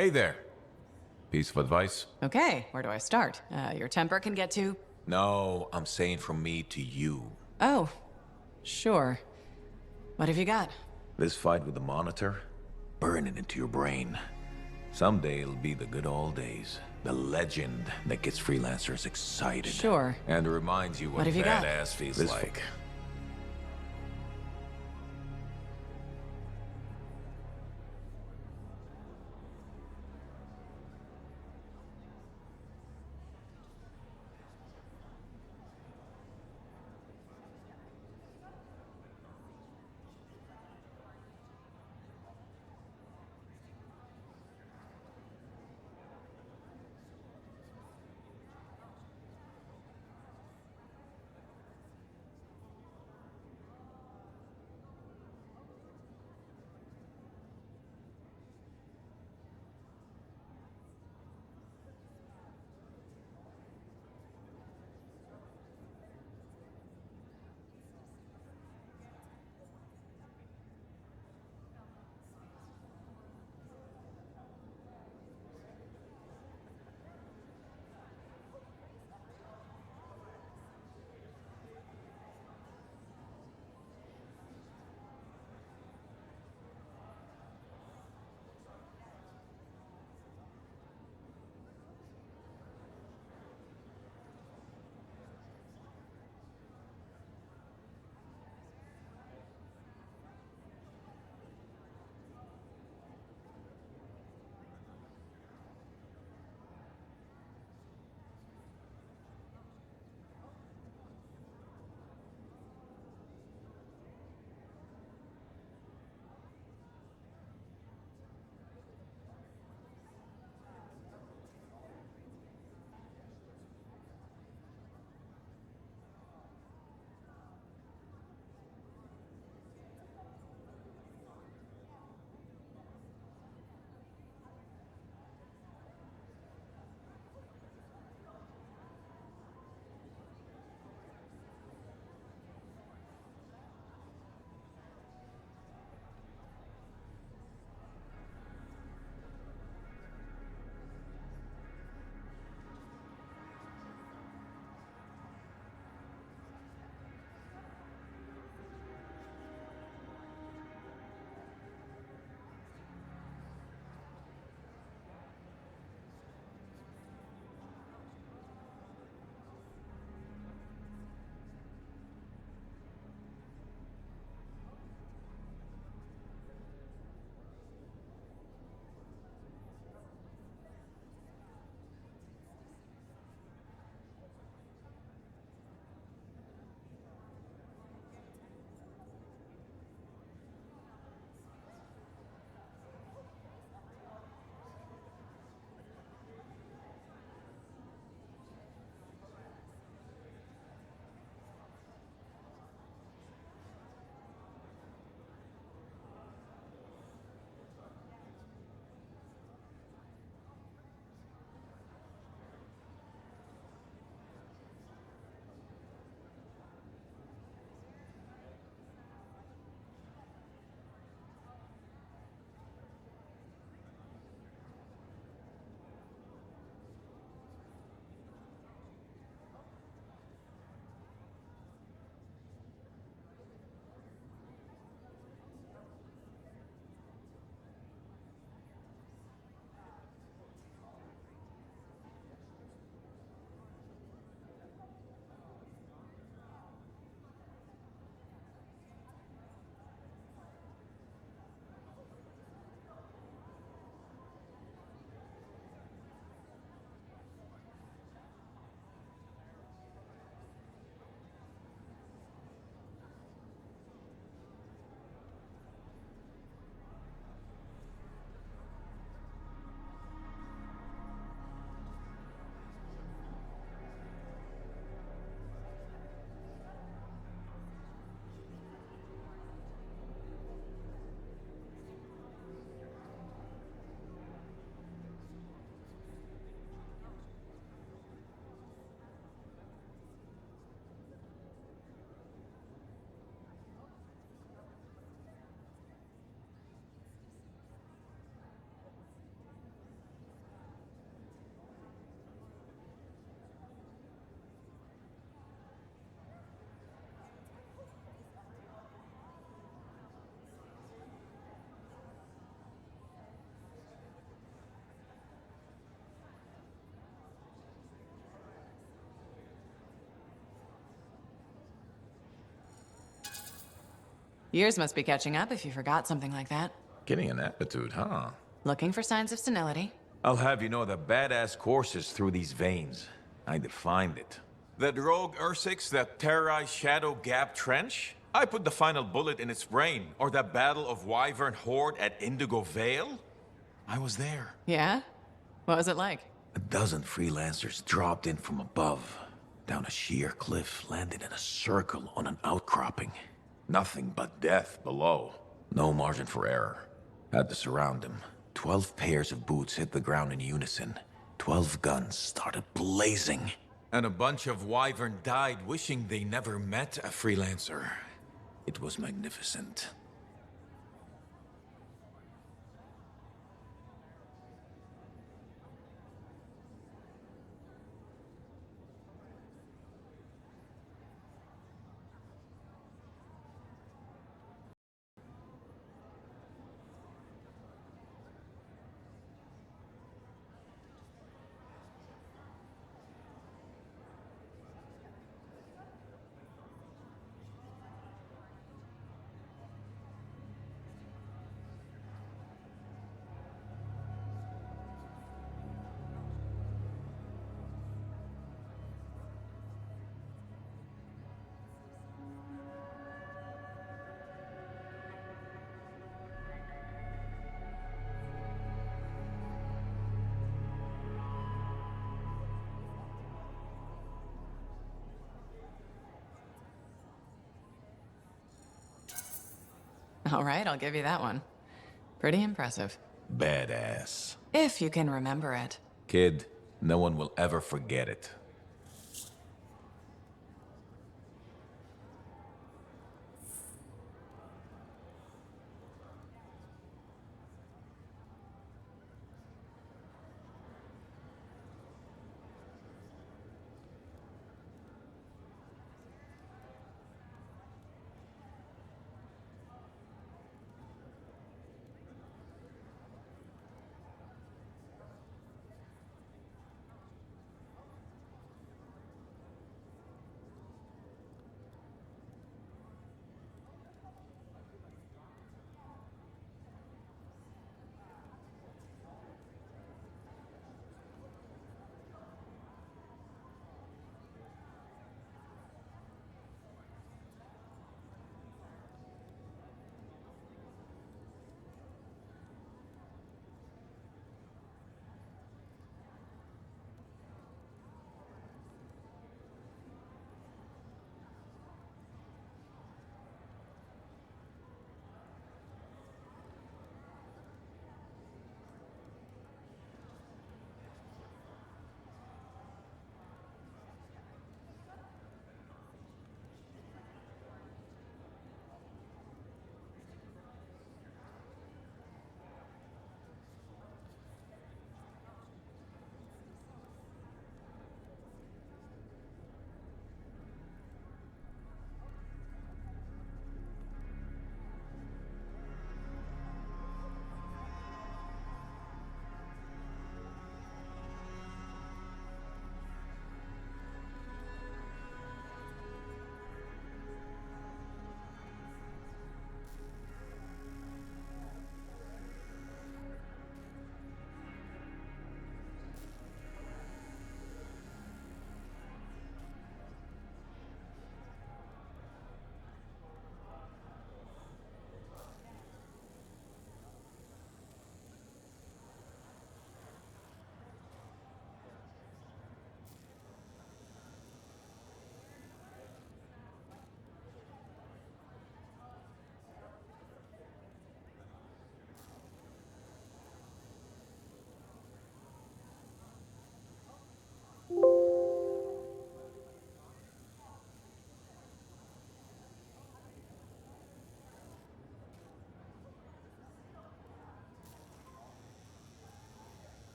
Hey there. Piece of advice? Okay, where do I start? Your temper can get to... No, I'm saying from me to you. Oh, sure. What have you got? This fight with the monitor, burn it into your brain. Someday it'll be the good old days. The legend that gets freelancers excited. Sure. And reminds you what have you got? badass feels This like. Years must be catching up if you forgot something like that. Getting an attitude, huh? Looking for signs of senility. I'll have you know the badass courses through these veins. I defined it. That rogue Ursix that terrorized Shadow Gap Trench? I put the final bullet in its brain. Or that battle of Wyvern Horde at Indigo Vale? I was there. Yeah? What was it like? A dozen freelancers dropped in from above. Down a sheer cliff, landed in a circle on an outcropping. Nothing but death below. No margin for error. Had to surround them. 12 pairs of boots hit the ground in unison. 12 guns started blazing. And a bunch of Wyvern died wishing they never met a freelancer. It was magnificent. All right, I'll give you that one. Pretty impressive. Badass. If you can remember it. Kid, no one will ever forget it.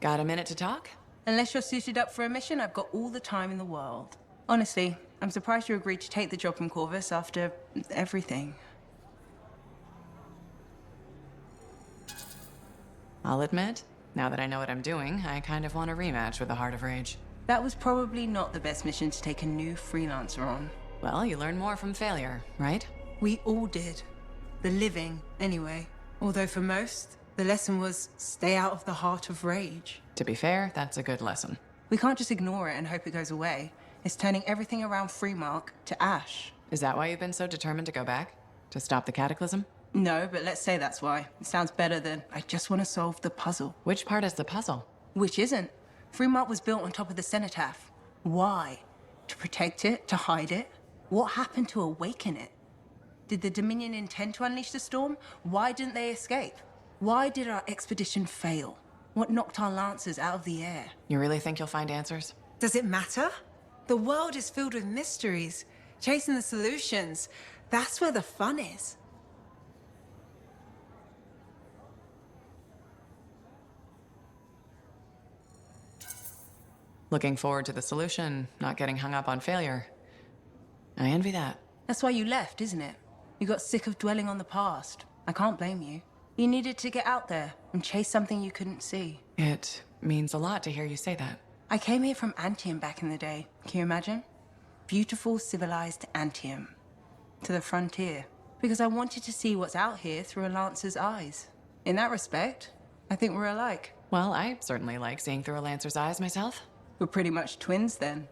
Got a minute to talk? Unless you're suited up for a mission, I've got all the time in the world. Honestly, I'm surprised you agreed to take the job from Corvus after everything. I'll admit, now that I know what I'm doing, I kind of want a rematch with the Heart of Rage. That was probably not the best mission to take a new freelancer on. Well, you learn more from failure, right? We all did. The living, anyway. Although for most, the lesson was stay out of the Heart of Rage. To be fair, that's a good lesson. We can't just ignore it and hope it goes away. It's turning everything around Freemark to ash. Is that why you've been so determined to go back? To stop the cataclysm? No, but let's say that's why. It sounds better than I just want to solve the puzzle. Which part is the puzzle? Which isn't. Freemark was built on top of the cenotaph. Why? To protect it? To hide it? What happened to awaken it? Did the Dominion intend to unleash the storm? Why didn't they escape? Why did our expedition fail? What knocked our lancers out of the air? You really think you'll find answers? Does it matter? The world is filled with mysteries. Chasing the solutions, that's where the fun is. Looking forward to the solution, not getting hung up on failure. I envy that. That's why you left, isn't it? You got sick of dwelling on the past. I can't blame you. You needed to get out there and chase something you couldn't see. It means a lot to hear you say that. I came here from Anthem back in the day. Can you imagine? Beautiful, civilized Anthem. To the frontier. Because I wanted to see what's out here through a Lancer's eyes. In that respect, I think we're alike. Well, I certainly like seeing through a Lancer's eyes myself. We're pretty much twins then.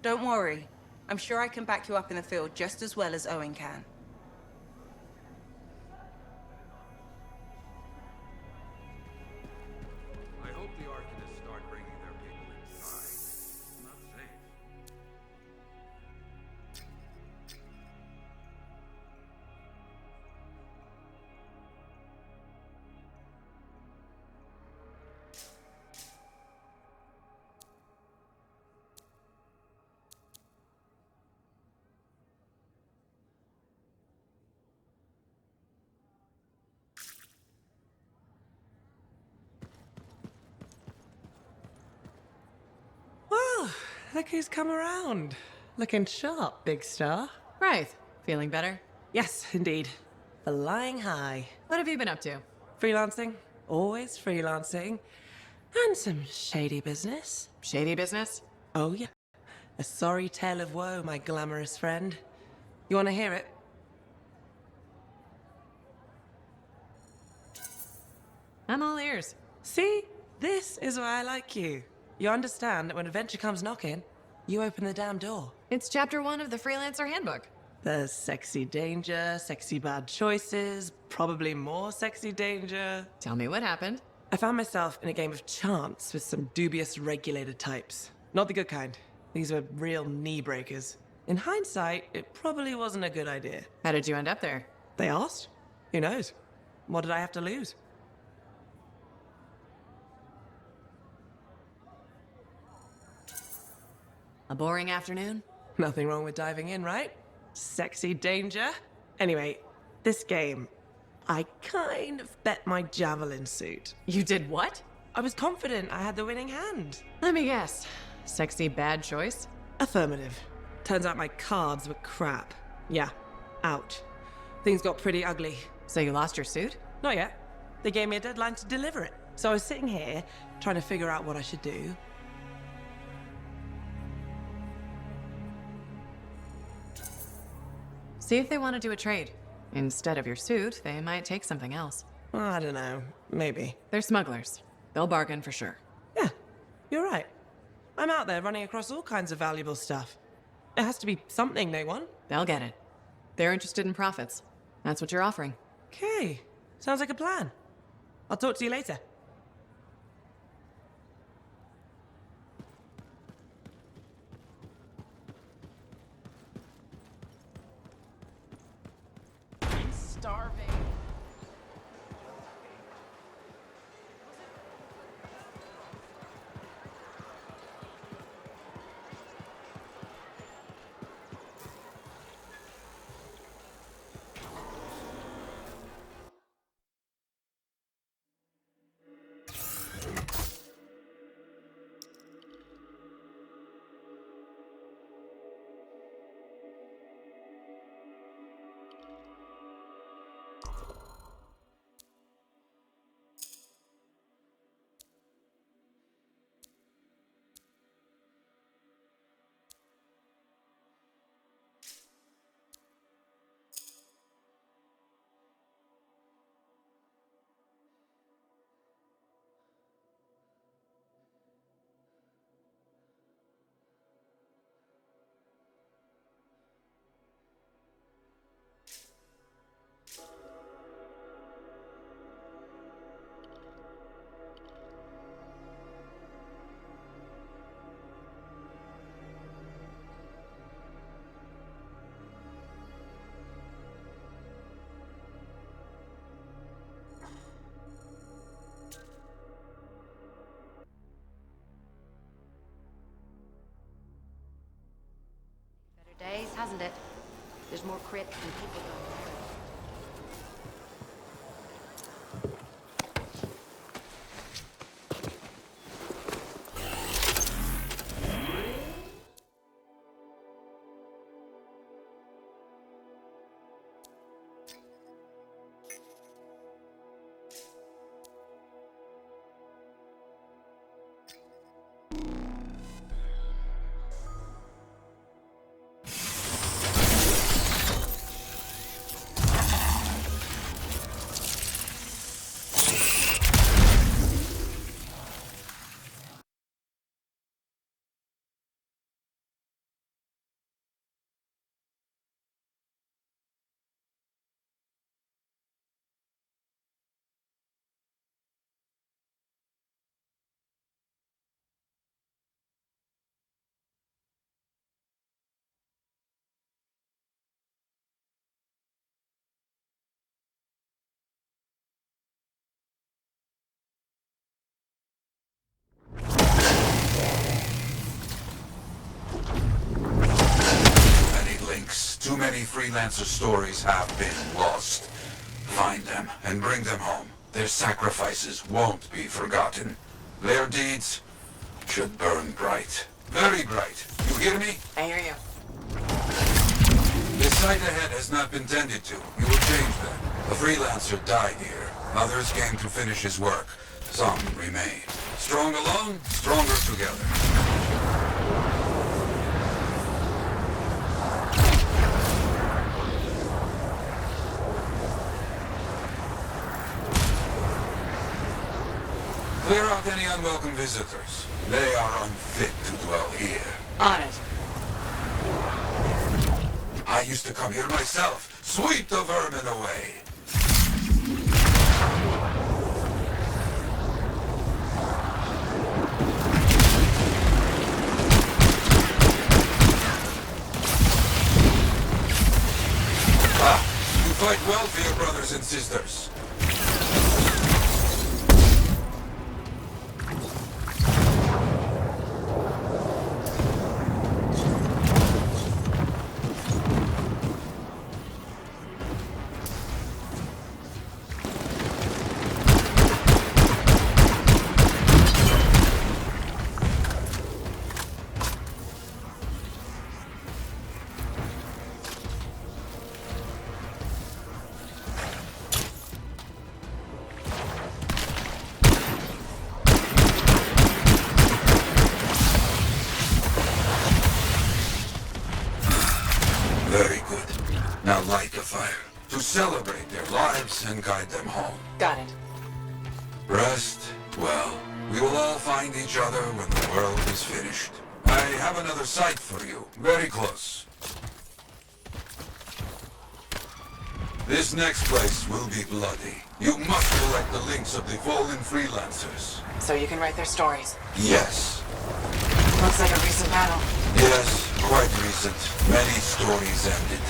Don't worry. I'm sure I can back you up in the field just as well as Owen can. I hope the Arcanists start bringing their people inside. Not safe. Well, look who's come around. Looking sharp, big star. Right. Feeling better? Yes, indeed. Flying high. What have you been up to? Freelancing. Always freelancing. And some shady business. Shady business? Oh, yeah. A sorry tale of woe, my glamorous friend. You want to hear it? I'm all ears. See? This is why I like you. You understand that when adventure comes knocking, you open the damn door. It's chapter 1 of the Freelancer Handbook. There's sexy danger, sexy bad choices, probably more sexy danger. Tell me what happened. I found myself in a game of chance with some dubious regulated types. Not the good kind. These were real knee breakers. In hindsight, it probably wasn't a good idea. How did you end up there? They asked. Who knows? What did I have to lose? A boring afternoon? Nothing wrong with diving in, right? Sexy danger. Anyway, this game, I kind of bet my javelin suit. You did what? I was confident I had the winning hand. Let me guess. Sexy bad choice? Affirmative. Turns out my cards were crap. Yeah, out. Things got pretty ugly. So you lost your suit? Not yet. They gave me a deadline to deliver it. So I was sitting here, trying to figure out what I should do. See if they want to do a trade. Instead of your suit, they might take something else. I don't know. Maybe. They're smugglers. They'll bargain for sure. Yeah, you're right. I'm out there running across all kinds of valuable stuff. It has to be something they want. They'll get it. They're interested in profits. That's what you're offering. Okay, sounds like a plan. I'll talk to you later. more crits than people don't know. Too many freelancer stories have been lost. Find them and bring them home. Their sacrifices won't be forgotten. Their deeds should burn bright. Very bright. You hear me? I hear you. The site ahead has not been tended to. You will change that. A freelancer died here. Others came to finish his work. Some remain. Strong alone, stronger together. Clear out any unwelcome visitors. They are unfit to dwell here. On it. I used to come here myself. Sweep the vermin away. Ah, you fight well for your brothers and sisters. Very good. Now light a fire to celebrate their lives and guide them home. Got it. Rest, well, we will all find each other when the world is finished. I have another site for you, very close. This next place will be bloody. You must collect the links of the fallen freelancers. So you can write their stories. Yes. Looks like a recent battle. Yes, quite recent. Many stories ended.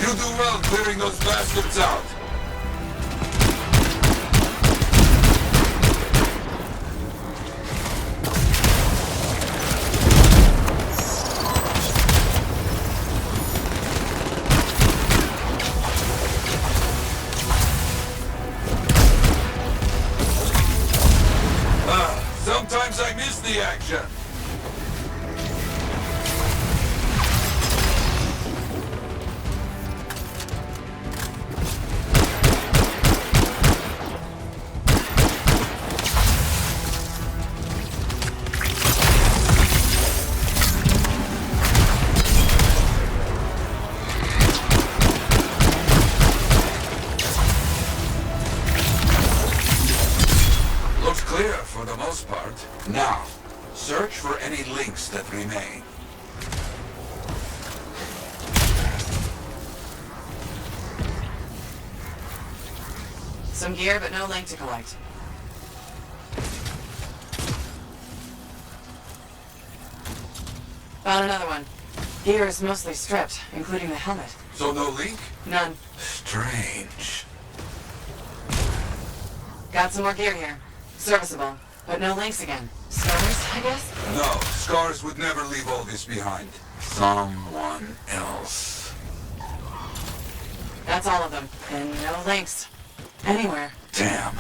You do well clearing those bastards out. Sometimes I miss the action. Looks clear for the most part. Now, search for any links that remain. Some gear, but no link to collect. Found another one. Gear is mostly stripped, including the helmet. So no leak? None. Strange. Got some more gear here. Serviceable, but no links again. Scars, I guess? No, Scars would never leave all this behind. Someone else. That's all of them. And no links. Anywhere. Damn.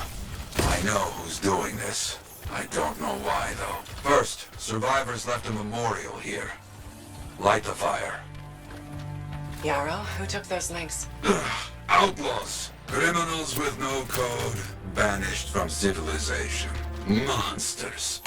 I know who's doing this. I don't know why, though. First, survivors left a memorial here. Light the fire. Yarrow, who took those links? Outlaws. Criminals with no code. Banished from civilization. Monsters.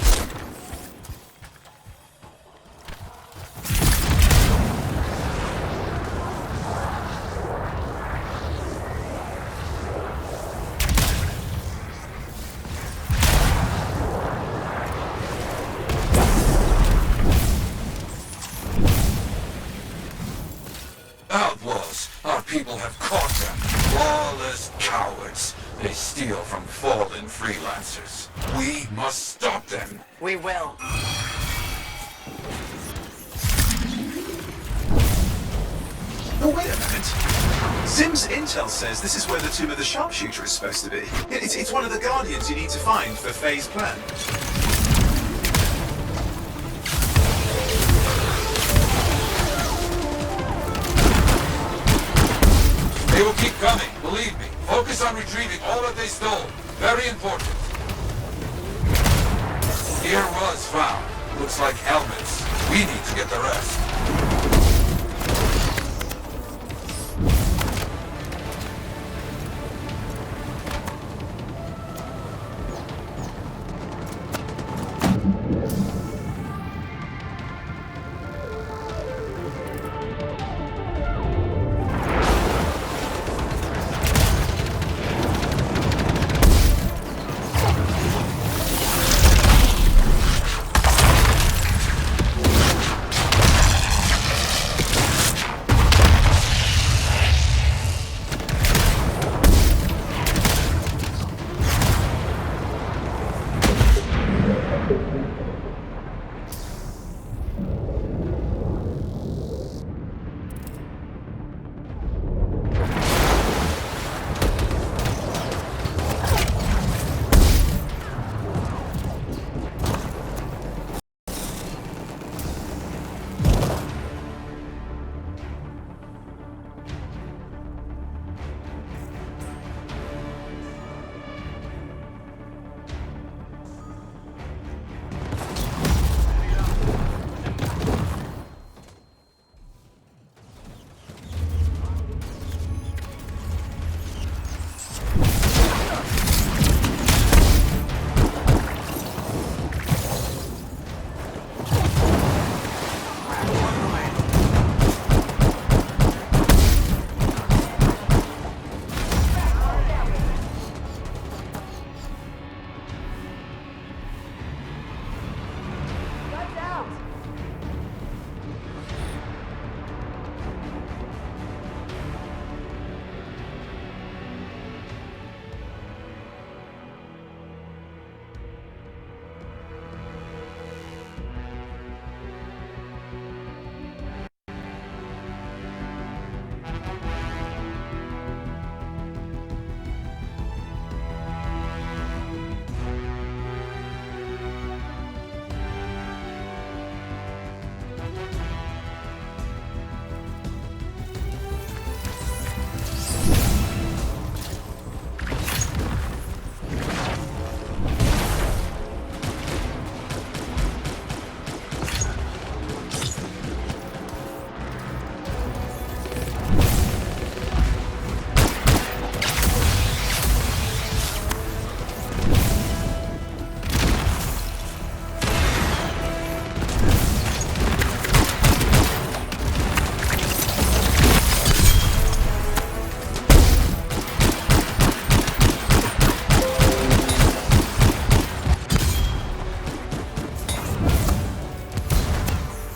Outlaws! Our people have caught them. Lawless cowards. They steal from fallen freelancers. We must stop them. We will. Oh, wait a minute. Sim's intel says this is where the tomb of the sharpshooter is supposed to be. It's one of the guardians you need to find for Faye's plan. They will keep coming, believe me. Focus on retrieving all that they stole. Very important. Gear was found. Looks like helmets. We need to get the rest.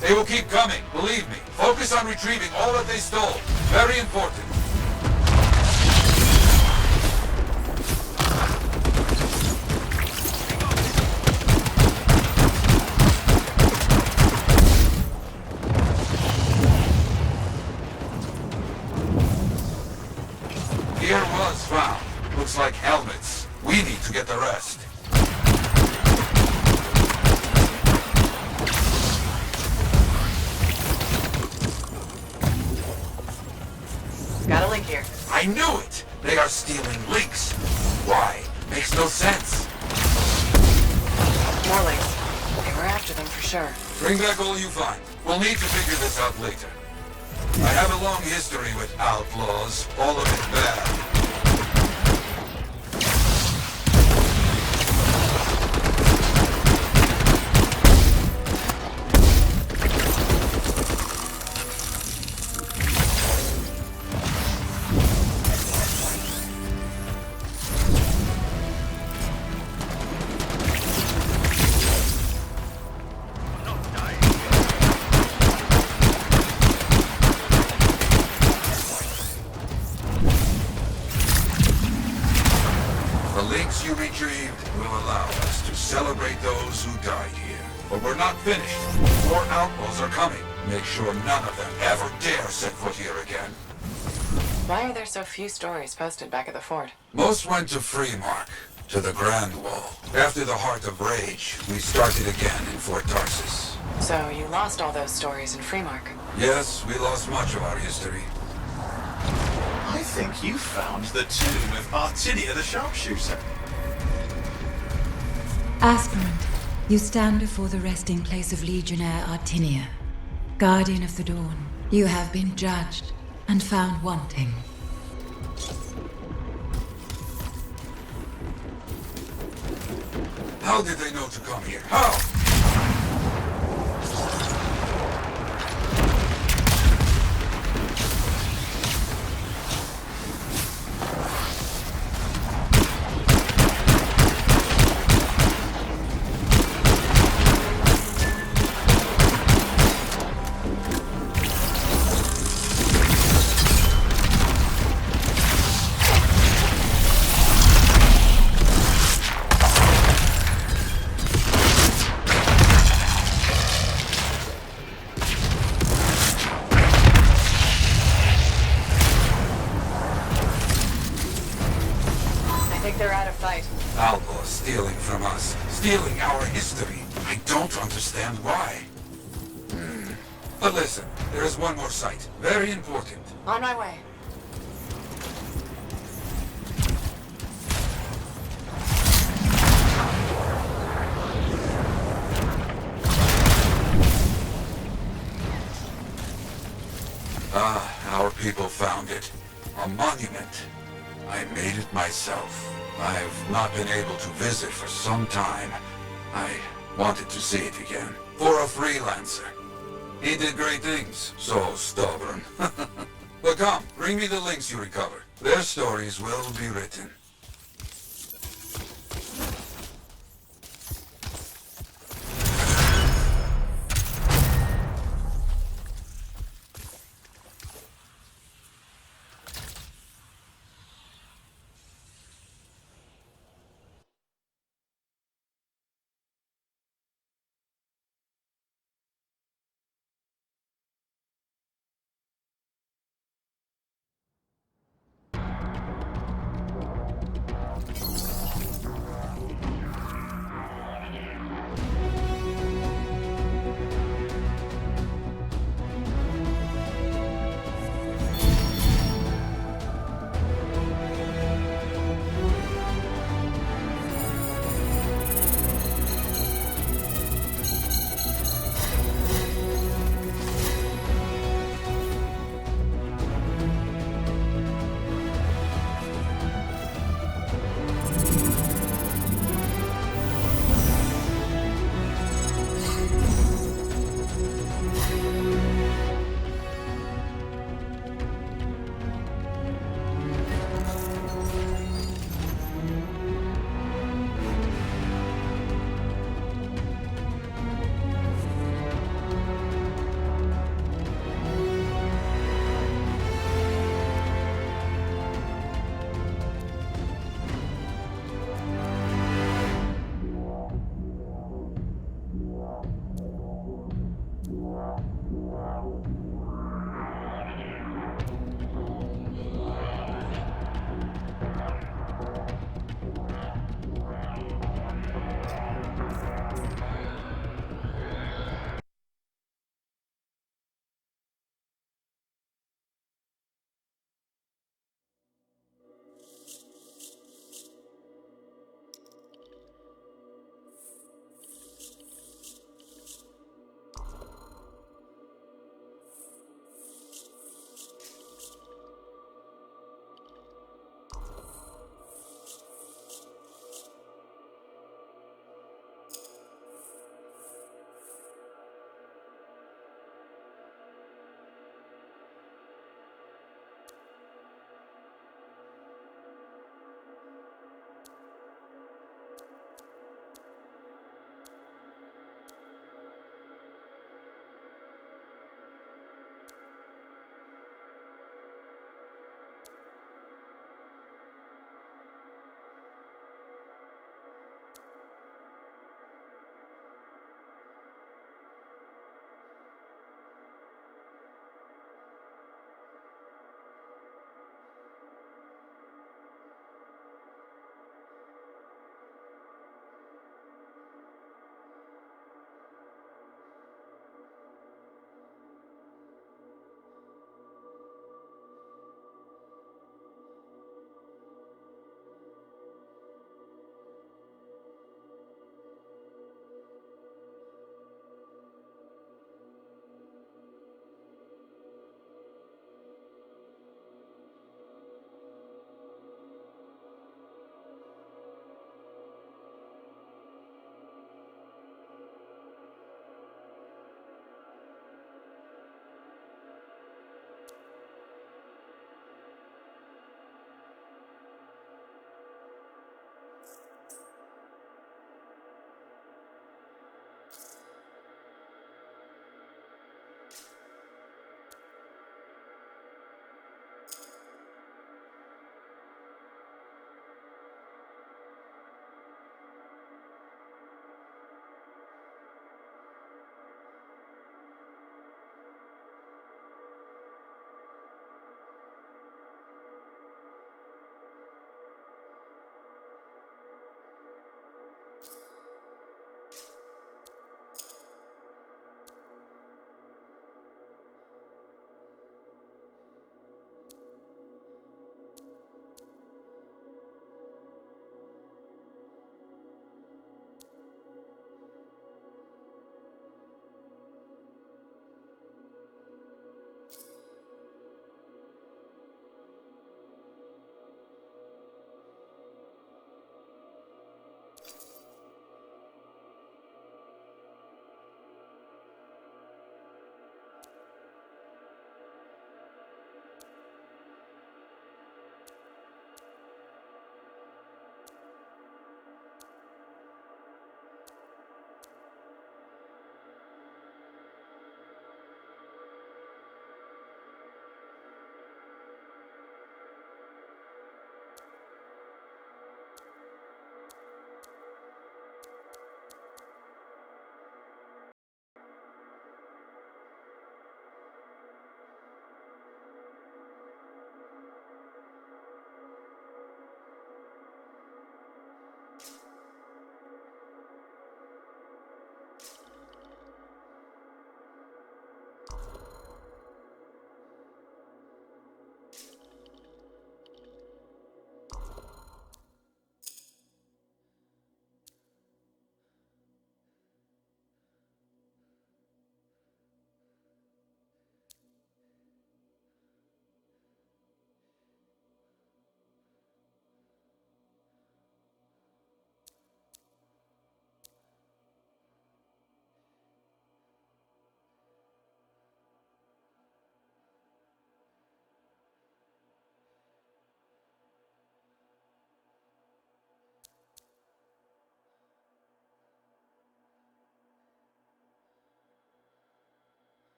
They will keep coming, believe me. Focus on retrieving all that they stole. Very important. looks like helmets. We need to get the rest. Got a link here. I knew it! They are stealing links. Why? Makes no sense. More links. They were after them for sure. Bring back all you find. We'll need to figure this out later. I have a long history with outlaws, all of it bad. The links you retrieved will allow us to celebrate those who died here. But we're not finished. More outlaws are coming. Make sure none of them ever dare set foot here again. Why are there so few stories posted back at the fort? Most went to Freemark, to the Grand Wall. After the Heart of Rage, we started again in Fort Tarsis. So you lost all those stories in Freemark. Yes, we lost much of our history. I think you found the tomb of Artinia the Sharpshooter. Aspirant, you stand before the resting place of Legionnaire Artinia, Guardian of the Dawn. You have been judged and found wanting. How did they know to come here? How? I think they're out of fight. Outlaws stealing from us, stealing our history. I don't understand why. But listen, there is one more site, very important. On my way. Our people found it. A monument. I made it myself. I've not been able to visit for some time. I wanted to see it again. For a freelancer. He did great things. So stubborn. But come, bring me the links you recovered. Their stories will be written.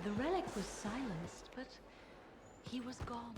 The relic was silenced, but he was gone.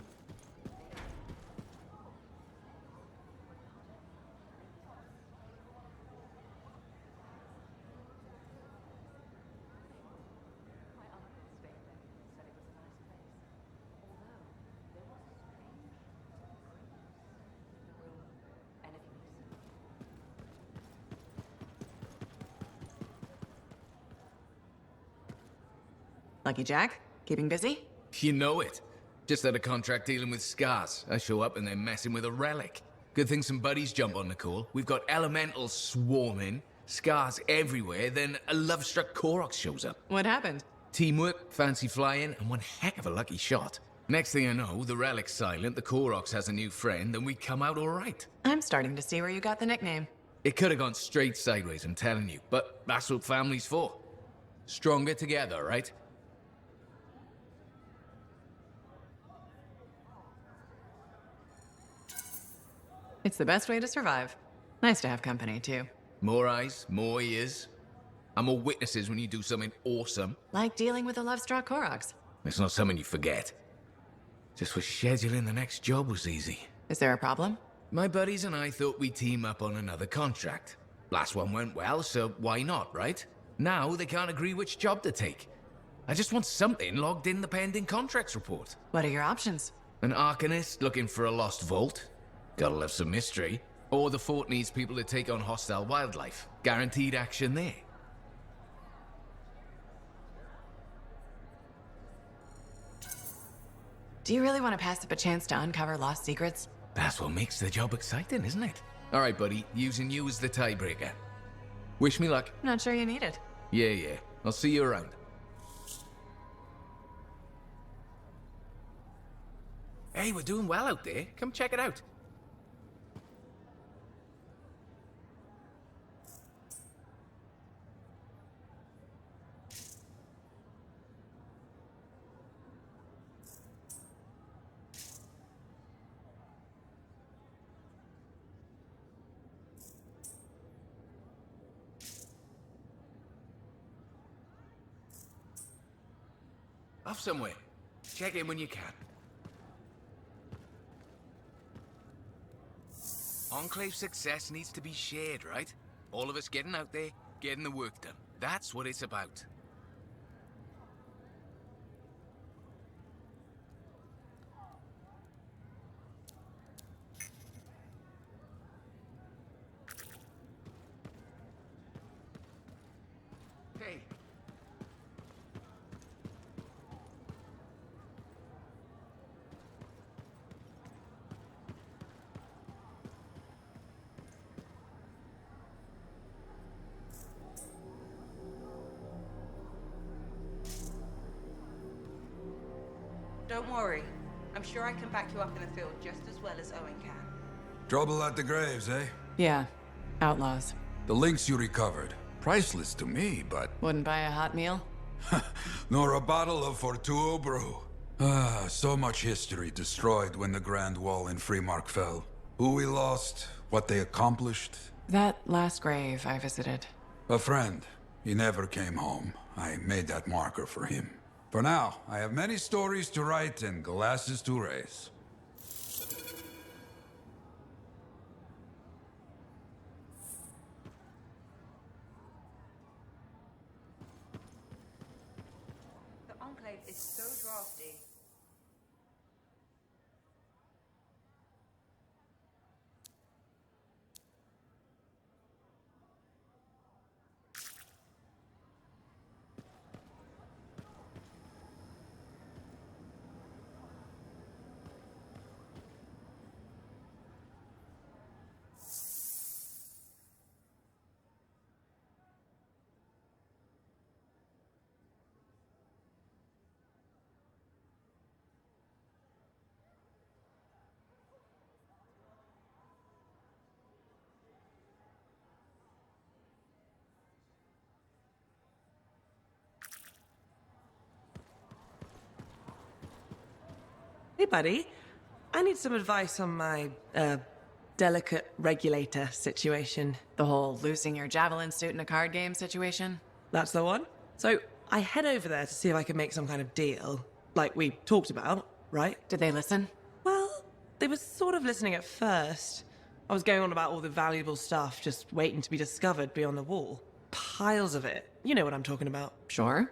Lucky Jack? Keeping busy? You know it. Just had a contract dealing with scars. I show up and they're messing with a relic. Good thing some buddies jump on the call. We've got elementals swarming, scars everywhere, then a love-struck Koroks shows up. What happened? Teamwork, fancy flying, and one heck of a lucky shot. Next thing I know, the relic's silent, the Koroks has a new friend, and we come out alright. I'm starting to see where you got the nickname. It could have gone straight sideways, I'm telling you, but that's what family's for. Stronger together, right? It's the best way to survive. Nice to have company, too. More eyes, more ears. And more witnesses when you do something awesome. Like dealing with the love-struck Koroks. It's not something you forget. Just was scheduling the next job was easy. Is there a problem? My buddies and I thought we'd team up on another contract. Last one went well, so why not, right? Now they can't agree which job to take. I just want something logged in the pending contracts report. What are your options? An Arcanist looking for a lost vault. Gotta love some mystery. Or the fort needs people to take on hostile wildlife. Guaranteed action there. Do you really want to pass up a chance to uncover lost secrets? That's what makes the job exciting, isn't it? Alright, buddy. Using you as the tiebreaker. Wish me luck. Not sure you need it. Yeah. I'll see you around. Hey, we're doing well out there. Come check it out. Off somewhere. Check in when you can. Enclave success needs to be shared, right? All of us getting out there, getting the work done. That's what it's about. Hey. Don't worry. I'm sure I can back you up in the field just as well as Owen can. Trouble at the graves, eh? Yeah. Outlaws. The links you recovered. Priceless to me, but... Wouldn't buy a hot meal? nor a bottle of Fortuo brew. Ah, so much history destroyed when the Grand Wall in Freemark fell. Who we lost, what they accomplished. That last grave I visited. A friend. He never came home. I made that marker for him. For now, I have many stories to write and glasses to raise. The Enclave is so drafty. Hey, buddy. I need some advice on my, delicate regulator situation. The whole losing your javelin suit in a card game situation? That's the one. So, I head over there to see if I can make some kind of deal, like we talked about, right? Did they listen? Well, they were sort of listening at first. I was going on about all the valuable stuff just waiting to be discovered beyond the wall. Piles of it. You know what I'm talking about. Sure.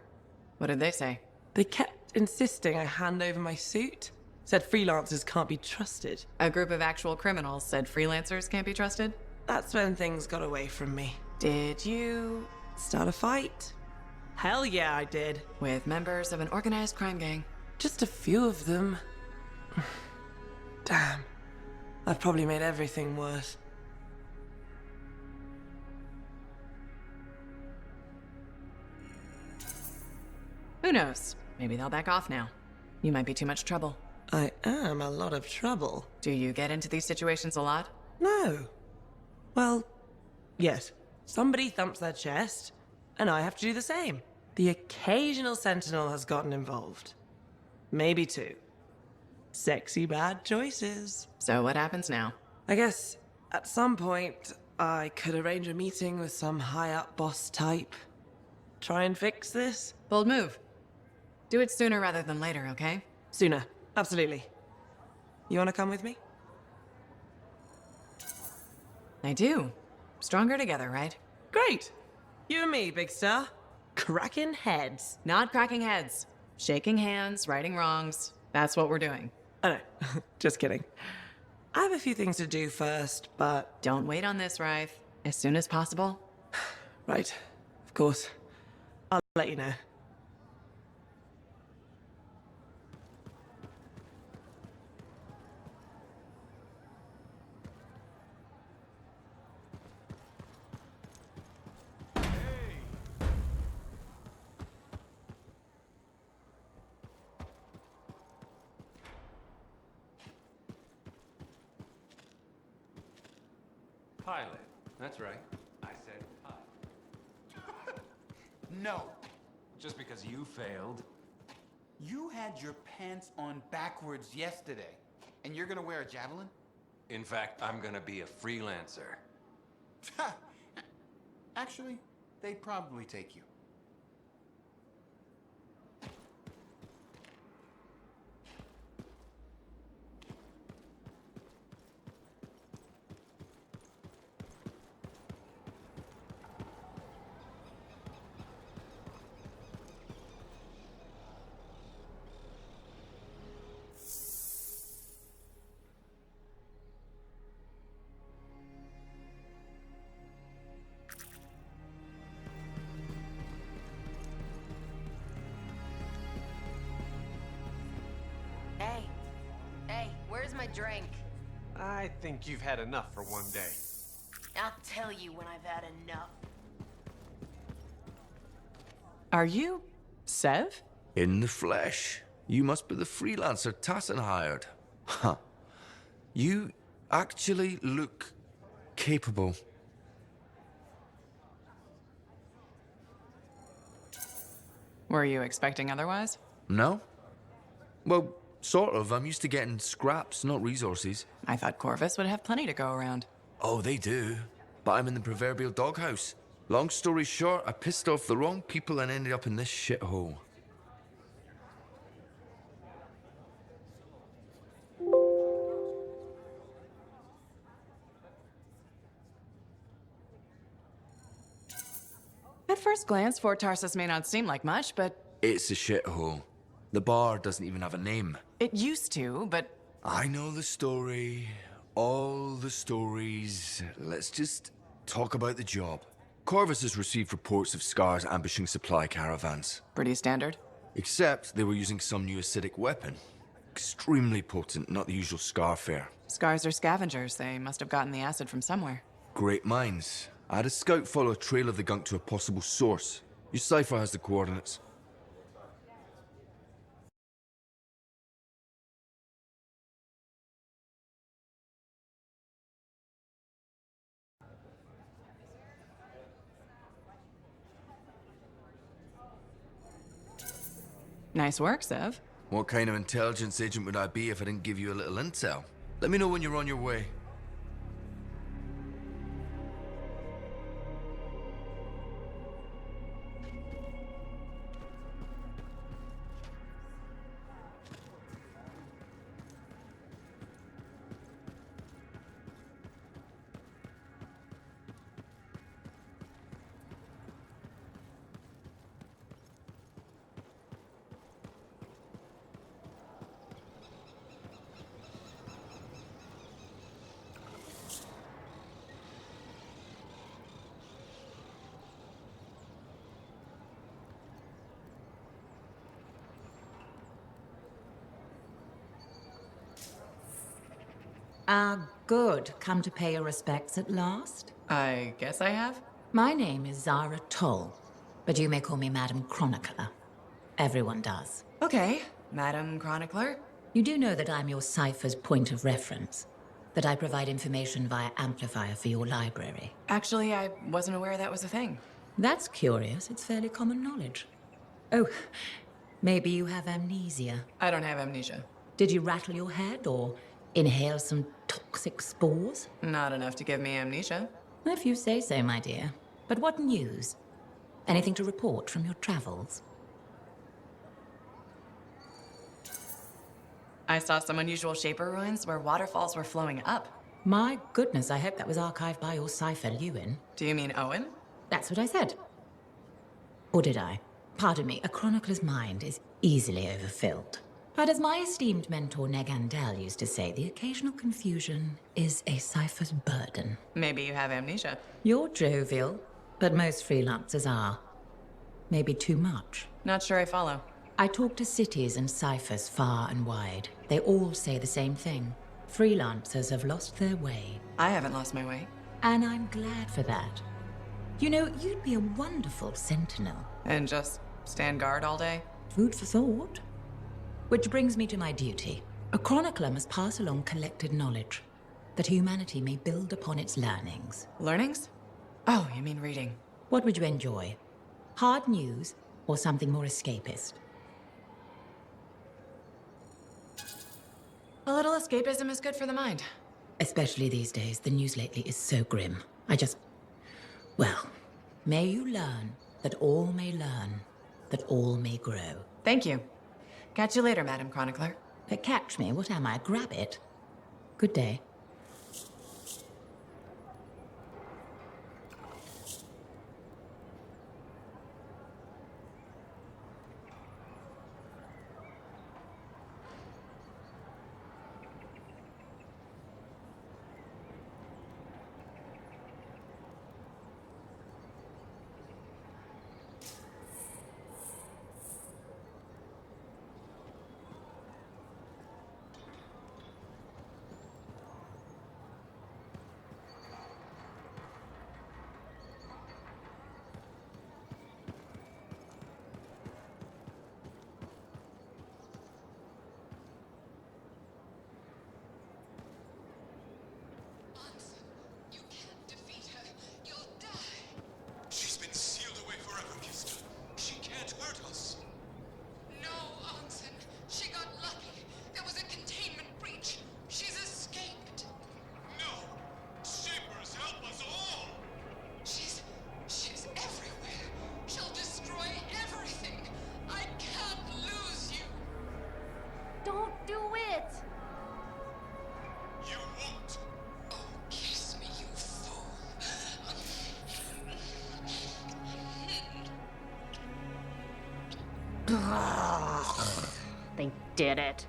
What did they say? They kept insisting I hand over my suit. Said freelancers can't be trusted. A group of actual criminals said freelancers can't be trusted? That's when things got away from me. Did you... Start a fight? Hell yeah, I did. With members of an organized crime gang? Just a few of them. Damn. I've probably made everything worse. Who knows? Maybe they'll back off now. You might be too much trouble. I am a lot of trouble. Do you get into these situations a lot? No. Well, yes. Somebody thumps their chest, and I have to do the same. The occasional sentinel has gotten involved. Maybe two. Sexy bad choices. So what happens now? I guess at some point I could arrange a meeting with some high-up boss type. Try and fix this? Bold move. Do it sooner rather than later, okay? Sooner. Absolutely. You want to come with me? I do. Stronger together, right? Great! You and me, big star. Cracking heads. Not cracking heads. Shaking hands, righting wrongs. That's what we're doing. I know. Just kidding. I have a few things to do first, but... Don't wait on this, Rife. As soon as possible. Right. Of course. I'll let you know. Pilot. That's right. I said pilot. No. Just because you failed. You had your pants on backwards yesterday, and you're gonna wear a javelin? In fact, I'm gonna be a freelancer. Actually, they'd probably take you. Hey, where's my drink? I think you've had enough for one day. I'll tell you when I've had enough. Are you... Sev? In the flesh. You must be the freelancer Tassin hired. Huh. You actually look capable. Were you expecting otherwise? No? Well, sort of. I'm used to getting scraps, not resources. I thought Corvus would have plenty to go around. Oh, they do. But I'm in the proverbial doghouse. Long story short, I pissed off the wrong people and ended up in this shithole. At first glance, Fort Tarsus may not seem like much, but... It's a shithole. The bar doesn't even have a name. It used to, but... I know the story. All the stories. Let's just talk about the job. Corvus has received reports of Scars ambushing supply caravans. Pretty standard. Except they were using some new acidic weapon. Extremely potent, not the usual Scar fare. Scars are scavengers. They must have gotten the acid from somewhere. Great minds. I had a scout follow a trail of the gunk to a possible source. Your cipher has the coordinates. Nice work, Sev. What kind of intelligence agent would I be if I didn't give you a little intel? Let me know when you're on your way. Ah, good. Come to pay your respects at last? I guess I have. My name is Zara Toll, but you may call me Madam Chronicler. Everyone does. Okay, Madam Chronicler. You do know that I'm your cipher's point of reference, that I provide information via amplifier for your library. Actually, I wasn't aware that was a thing. That's curious. It's fairly common knowledge. Oh, maybe you have amnesia. I don't have amnesia. Did you rattle your head or inhale some toxic spores? Not enough to give me amnesia. If you say so, my dear. But what news? Anything to report from your travels? I saw some unusual Shaper ruins where waterfalls were flowing up. My goodness, I hope that was archived by your cipher, Lewin. Do you mean Owen? That's what I said. Or did I? Pardon me, a chronicler's mind is easily overfilled. But as my esteemed mentor Negandel used to say, the occasional confusion is a cipher's burden. Maybe you have amnesia. You're jovial, but most freelancers are. Maybe too much. Not sure I follow. I talk to cities and ciphers far and wide. They all say the same thing. Freelancers have lost their way. I haven't lost my way. And I'm glad for that. You know, you'd be a wonderful sentinel. And just stand guard all day? Food for thought. Which brings me to my duty. A chronicler must pass along collected knowledge, that humanity may build upon its learnings. Learnings? Oh, you mean reading. What would you enjoy? Hard news or something more escapist? A little escapism is good for the mind. Especially these days, the news lately is so grim. Well, may you learn that all may learn, that all may grow. Thank you. Catch you later, Madam Chronicler. But catch me, what am I, a grabbit? Good day. They did it.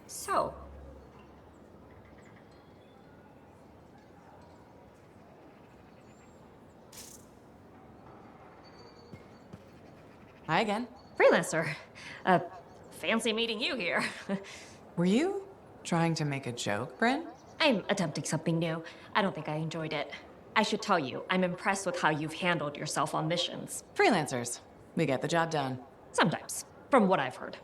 So, Hi again. freelancer. Fancy meeting you here. Were you trying to make a joke, Bryn? I'm attempting something new. I don't think I enjoyed it. I should tell you, I'm impressed with how you've handled yourself on missions. Freelancers. We get the job done. Sometimes, from what I've heard.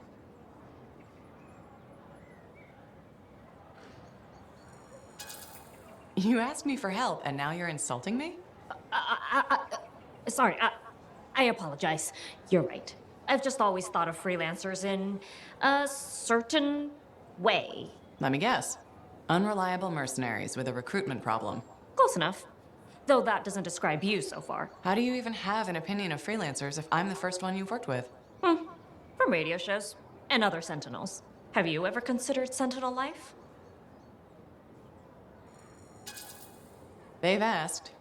You asked me for help, and now you're insulting me? Sorry, I apologize. You're right. I've just always thought of freelancers in a certain way. Let me guess. Unreliable mercenaries with a recruitment problem. Close enough. Though that doesn't describe you so far. How do you even have an opinion of freelancers if I'm the first one you've worked with? From radio shows and other Sentinels. Have you ever considered Sentinel life? They've asked.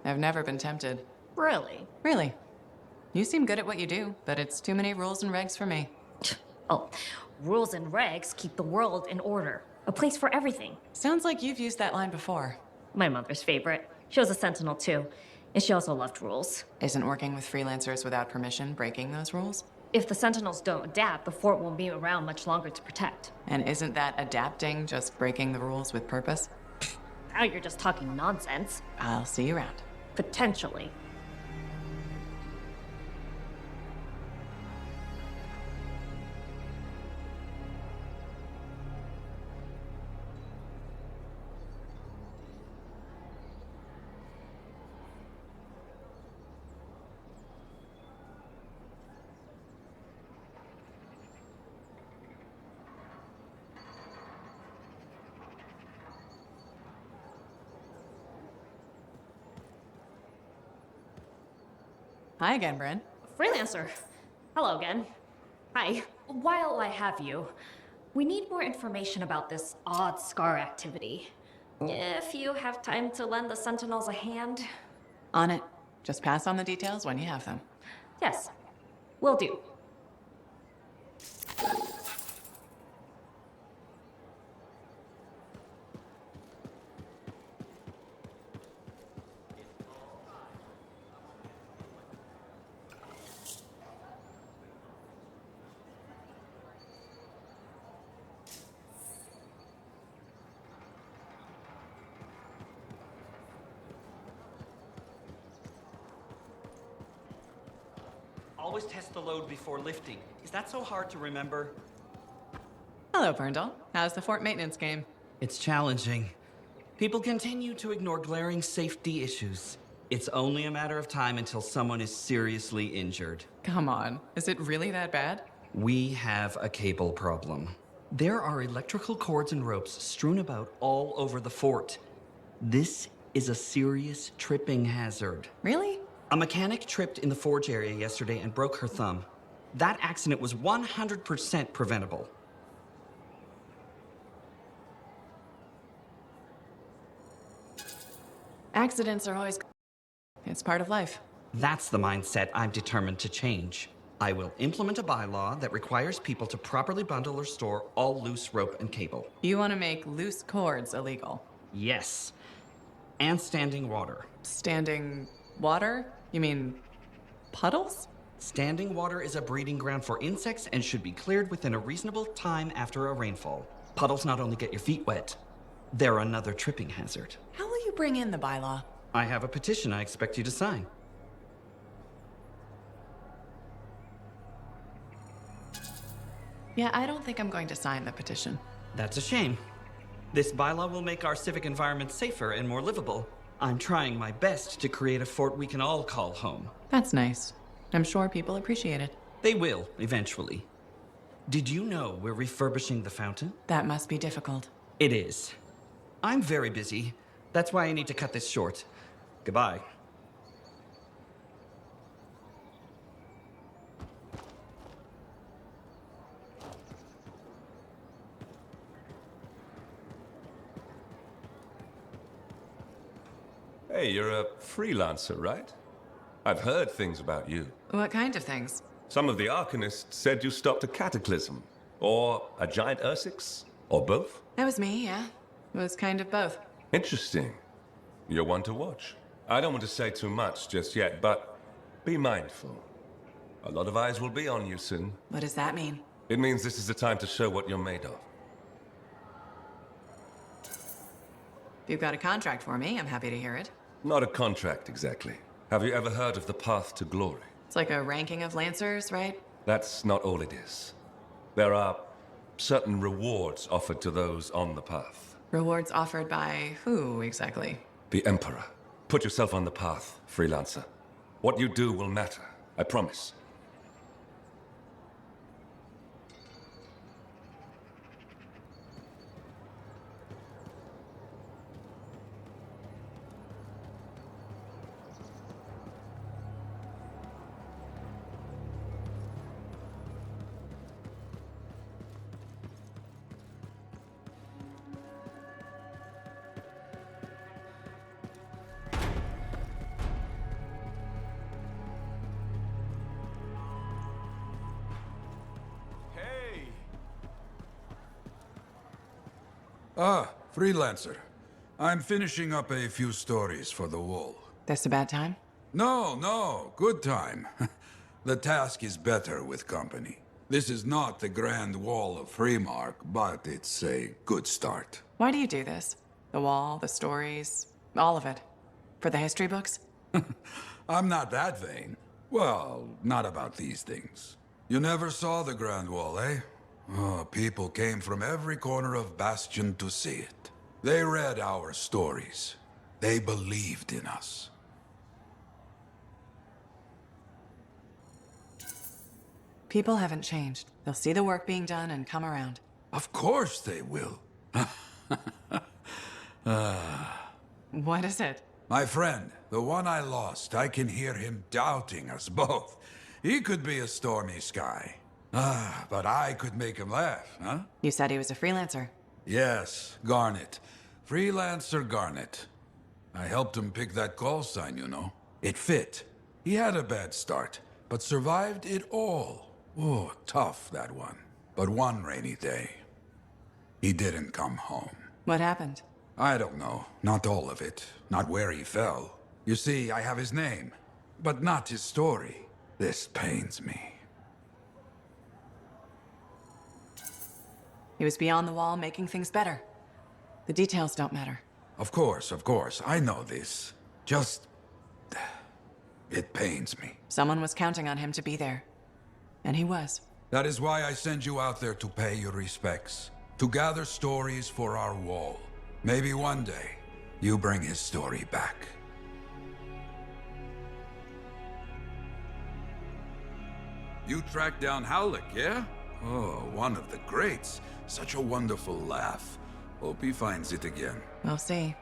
I've never been tempted. Really? Really. You seem good at what you do, but it's too many rules and regs for me. Oh, rules and regs keep the world in order. A place for everything. Sounds like you've used that line before. My mother's favorite. She was a Sentinel too, and she also loved rules. Isn't working with freelancers without permission breaking those rules? If the Sentinels don't adapt, the fort won't be around much longer to protect. And isn't that adapting just breaking the rules with purpose? Now you're just talking nonsense. I'll see you around. Potentially. Hi again, Bryn. Freelancer. Hello again. Hi. While I have you, we need more information about this odd scar activity. If you have time to lend the Sentinels a hand. On it. Just pass on the details when you have them. Yes, will do. Always test the load before lifting. Is that so hard to remember? Hello, Berndal. How's the fort maintenance game? It's challenging. People continue to ignore glaring safety issues. It's only a matter of time until someone is seriously injured. Come on. Is it really that bad? We have a cable problem. There are electrical cords and ropes strewn about all over the fort. This is a serious tripping hazard. Really? A mechanic tripped in the forge area yesterday and broke her thumb. That accident was 100% preventable. Accidents are always... It's part of life. That's the mindset I'm determined to change. I will implement a bylaw that requires people to properly bundle or store all loose rope and cable. You want to make loose cords illegal? Yes. And standing water. Standing water? You mean puddles? Standing water is a breeding ground for insects and should be cleared within a reasonable time after a rainfall. Puddles not only get your feet wet, they're another tripping hazard. How will you bring in the bylaw? I have a petition I expect you to sign. Yeah, I don't think I'm going to sign the petition. That's a shame. This bylaw will make our civic environment safer and more livable. I'm trying my best to create a fort we can all call home. That's nice. I'm sure people appreciate it. They will, eventually. Did you know we're refurbishing the fountain? That must be difficult. It is. I'm very busy. That's why I need to cut this short. Goodbye. Hey, you're a freelancer, right? I've heard things about you. What kind of things? Some of the Arcanists said you stopped a cataclysm, or a giant Ursix, or both. That was me, yeah. It was kind of both. Interesting. You're one to watch. I don't want to say too much just yet, but be mindful. A lot of eyes will be on you soon. What does that mean? It means this is the time to show what you're made of. If you've got a contract for me, I'm happy to hear it. Not a contract, exactly. Have you ever heard of the path to glory? It's like a ranking of Lancers, right? That's not all it is. There are certain rewards offered to those on the path. Rewards offered by who, exactly? The Emperor. Put yourself on the path, freelancer. What you do will matter, I promise. Ah, freelancer. I'm finishing up a few stories for the wall. This a bad time? No, good time. The task is better with company. This is not the Grand Wall of Freemark, but it's a good start. Why do you do this? The wall, the stories, all of it. For the history books? I'm not that vain. Well, not about these things. You never saw the Grand Wall, eh? Oh, people came from every corner of Bastion to see it. They read our stories. They believed in us. People haven't changed. They'll see the work being done and come around. Of course they will. What is it? My friend, the one I lost, I can hear him doubting us both. He could be a stormy sky. But I could make him laugh, huh? You said he was a freelancer. Yes, Garnet. Freelancer Garnet. I helped him pick that call sign, you know. It fit. He had a bad start, but survived it all. Oh, tough, that one. But one rainy day, he didn't come home. What happened? I don't know. Not all of it. Not where he fell. You see, I have his name, but not his story. This pains me. He was beyond the wall, making things better. The details don't matter. Of course, I know this. Just... it pains me. Someone was counting on him to be there. And he was. That is why I send you out there to pay your respects. To gather stories for our wall. Maybe one day, you bring his story back. You tracked down Howlick, yeah? Oh, one of the greats. Such a wonderful laugh. Hope he finds it again. We'll see.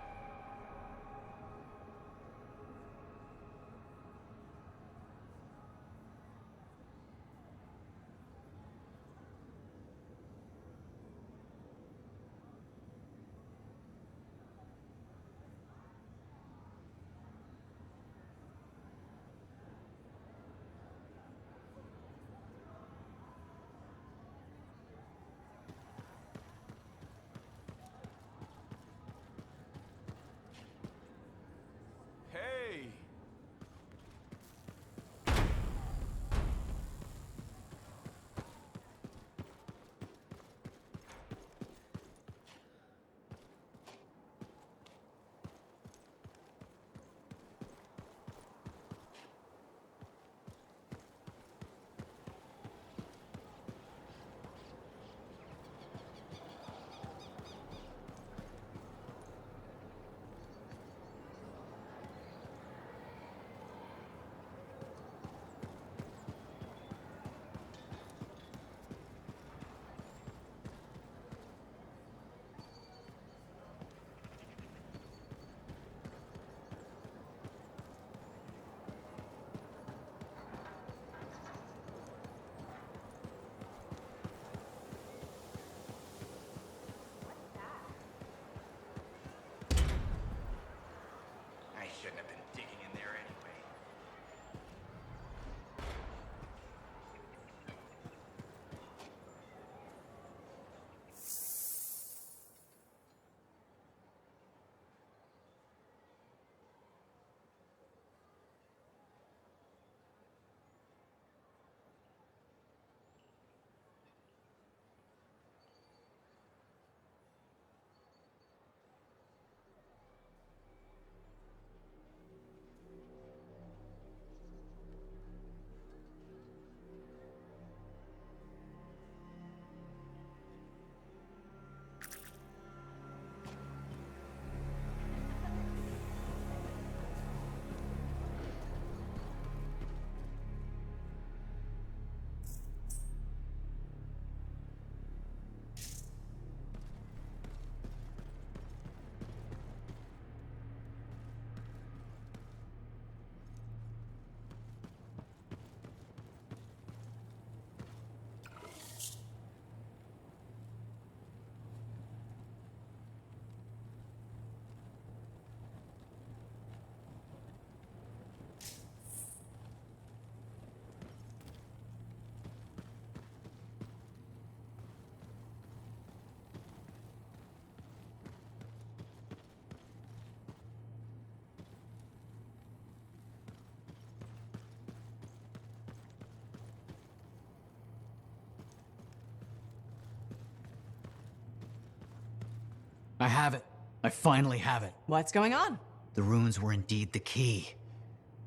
I have it. I finally have it. What's going on? The runes were indeed the key.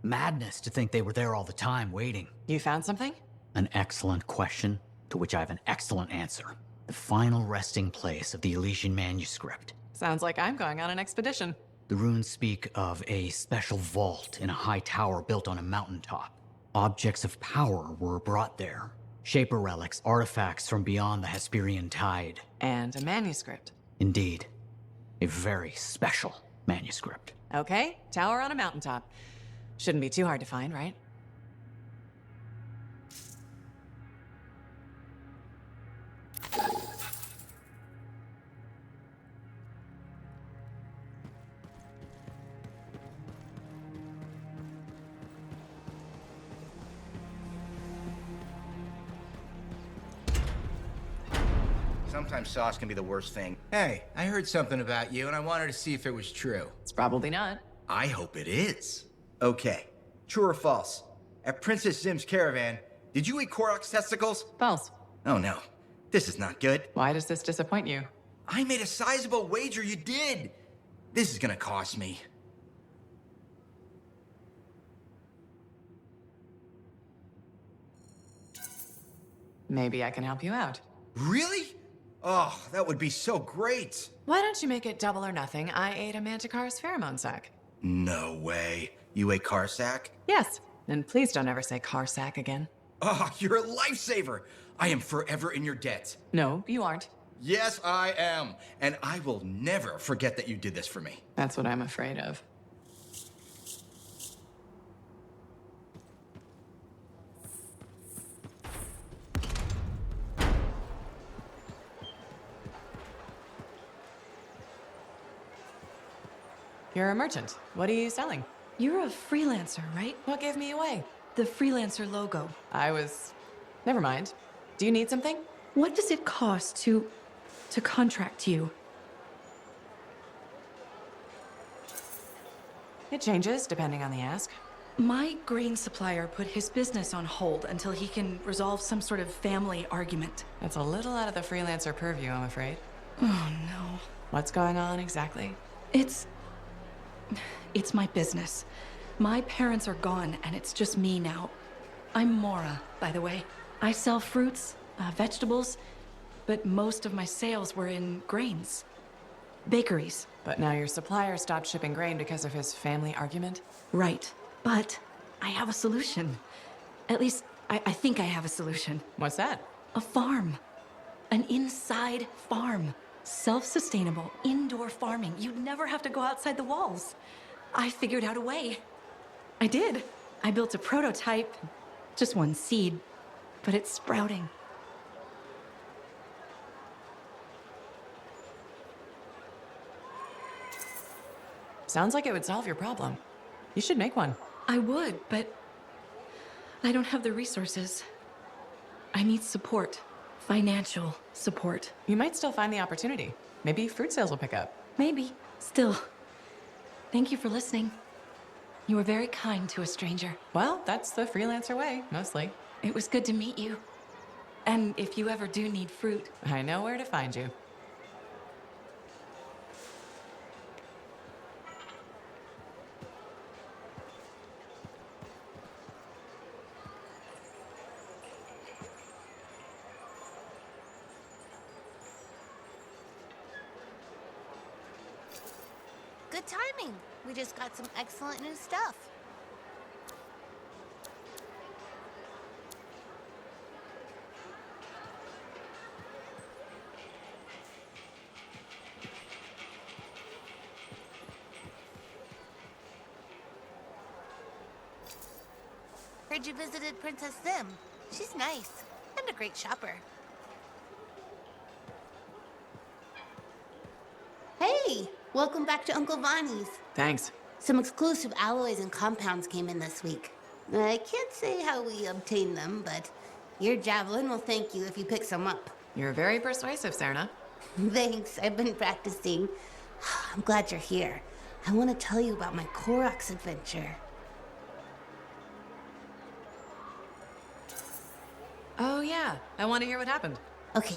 Madness to think they were there all the time, waiting. You found something? An excellent question, to which I have an excellent answer. The final resting place of the Elysian manuscript. Sounds like I'm going on an expedition. The runes speak of a special vault in a high tower built on a mountaintop. Objects of power were brought there. Shaper relics, artifacts from beyond the Hesperian tide. And a manuscript. Indeed. A very special manuscript. Okay, tower on a mountaintop. Shouldn't be too hard to find, right? Sometimes sauce can be the worst thing. Hey, I heard something about you, and I wanted to see if it was true. It's probably not. I hope it is. Okay, true or false? At Princess Zim's caravan, did you eat Korok's testicles? False. Oh no, this is not good. Why does this disappoint you? I made a sizable wager you did. This is gonna cost me. Maybe I can help you out. Really? Oh, that would be so great. Why don't you make it double or nothing? I ate a Manticore's pheromone sac. No way. You ate Carsack? Yes, and please don't ever say car sack again. Oh, you're a lifesaver. I am forever in your debt. No, you aren't. Yes, I am. And I will never forget that you did this for me. That's what I'm afraid of. You're a merchant. What are you selling? You're a freelancer, right? What gave me away? The freelancer logo. Never mind. Do you need something? What does it cost to contract you? It changes depending on the ask. My grain supplier put his business on hold until he can resolve some sort of family argument. That's a little out of the freelancer purview, I'm afraid. Oh, no. What's going on exactly? It's my business. My parents are gone, and it's just me now. I'm Mora, by the way. I sell fruits, vegetables, but most of my sales were in grains. Bakeries. But now your supplier stopped shipping grain because of his family argument? Right. But I have a solution. At least, I think I have a solution. What's that? A farm. An inside farm. Self-sustainable, indoor farming. You'd never have to go outside the walls. I figured out a way. I did. I built a prototype. Just one seed. But it's sprouting. Sounds like it would solve your problem. You should make one. I would, but I don't have the resources. I need support. Financial support. You might still find the opportunity. Maybe fruit sales will pick up. Maybe. Still. Thank you for listening. You were very kind to a stranger. Well, that's the freelancer way, mostly. It was good to meet you. And if you ever do need fruit, I know where to find you. Good timing. We just got some excellent new stuff. Heard you visited Princess Zim. She's nice and a great shopper. Hey! Welcome back to Uncle Vonnie's. Thanks. Some exclusive alloys and compounds came in this week. I can't say how we obtained them, but your javelin will thank you if you pick some up. You're very persuasive, Serna. Thanks, I've been practicing. I'm glad you're here. I want to tell you about my Korok's adventure. Oh, yeah. I want to hear what happened. Okay,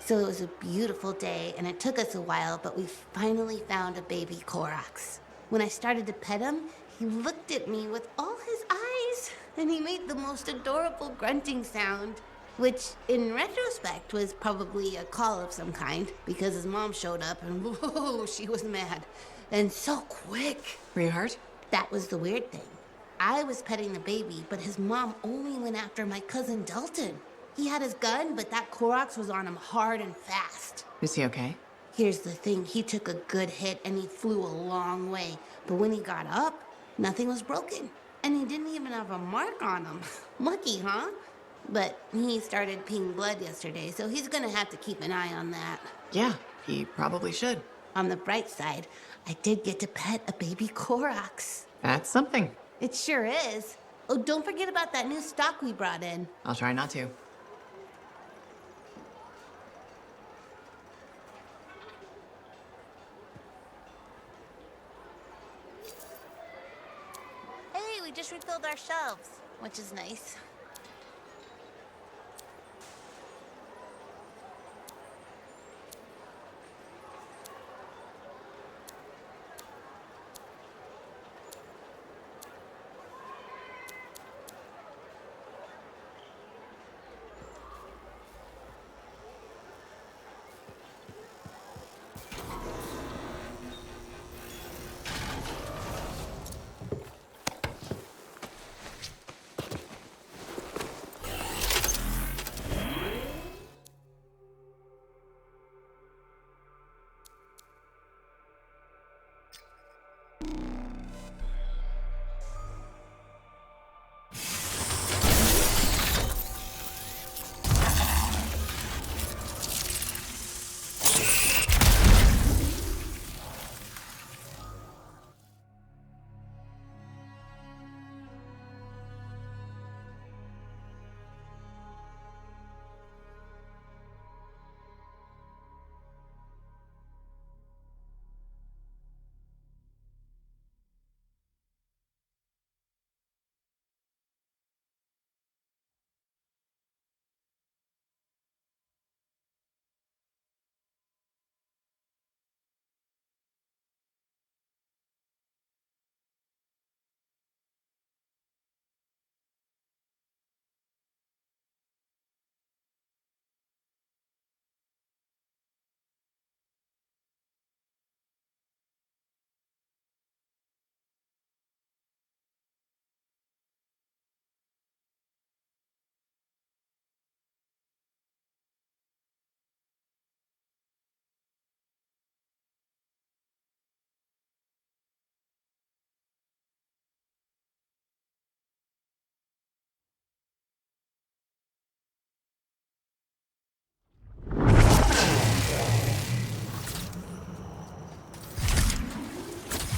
So it was a beautiful day, and it took us a while, but we finally found a baby Koroks. When I started to pet him, he looked at me with all his eyes, and he made the most adorable grunting sound, which, in retrospect, was probably a call of some kind, because his mom showed up, and whoa, she was mad. And so quick. Were you hurt? That was the weird thing. I was petting the baby, but his mom only went after my cousin Dalton. He had his gun, but that Koroks was on him hard and fast. Is he okay? Here's the thing, he took a good hit and he flew a long way. But when he got up, nothing was broken. And he didn't even have a mark on him. Lucky, huh? But he started peeing blood yesterday, so he's gonna have to keep an eye on that. Yeah, he probably should. On the bright side, I did get to pet a baby Koroks. That's something. It sure is. Oh, don't forget about that new stock we brought in. I'll try not to. Hey, we just refilled our shelves, which is nice.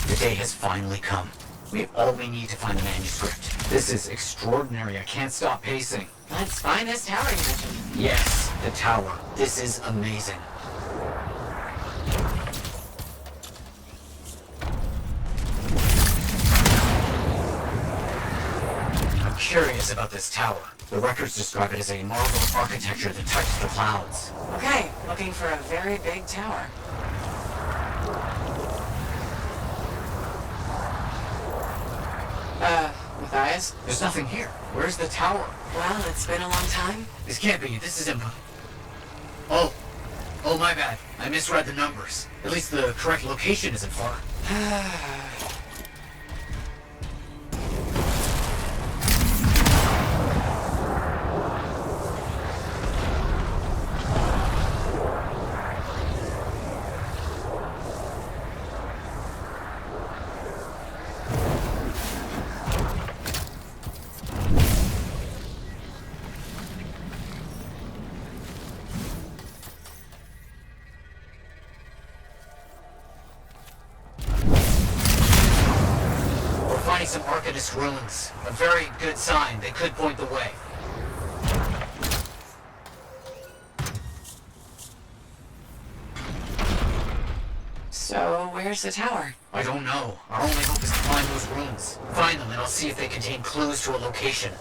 The day has finally come. We have all we need to find the manuscript. This is extraordinary. I can't stop pacing. Let's find this tower you mentioned. Yes, the tower. This is amazing. I'm curious about this tower. The records describe it as a marvel of architecture that touches the clouds. Okay, looking for a very big tower. Matthias? There's nothing here. Where's the tower? Well, it's been a long time. This can't be. This is impossible. Oh, my bad. I misread the numbers. At least the correct location isn't far. Some Arcanist ruins. A very good sign. They could point the way. So, where's the tower? I don't know. Our only hope is to find those ruins. Find them and I'll see if they contain clues to a location.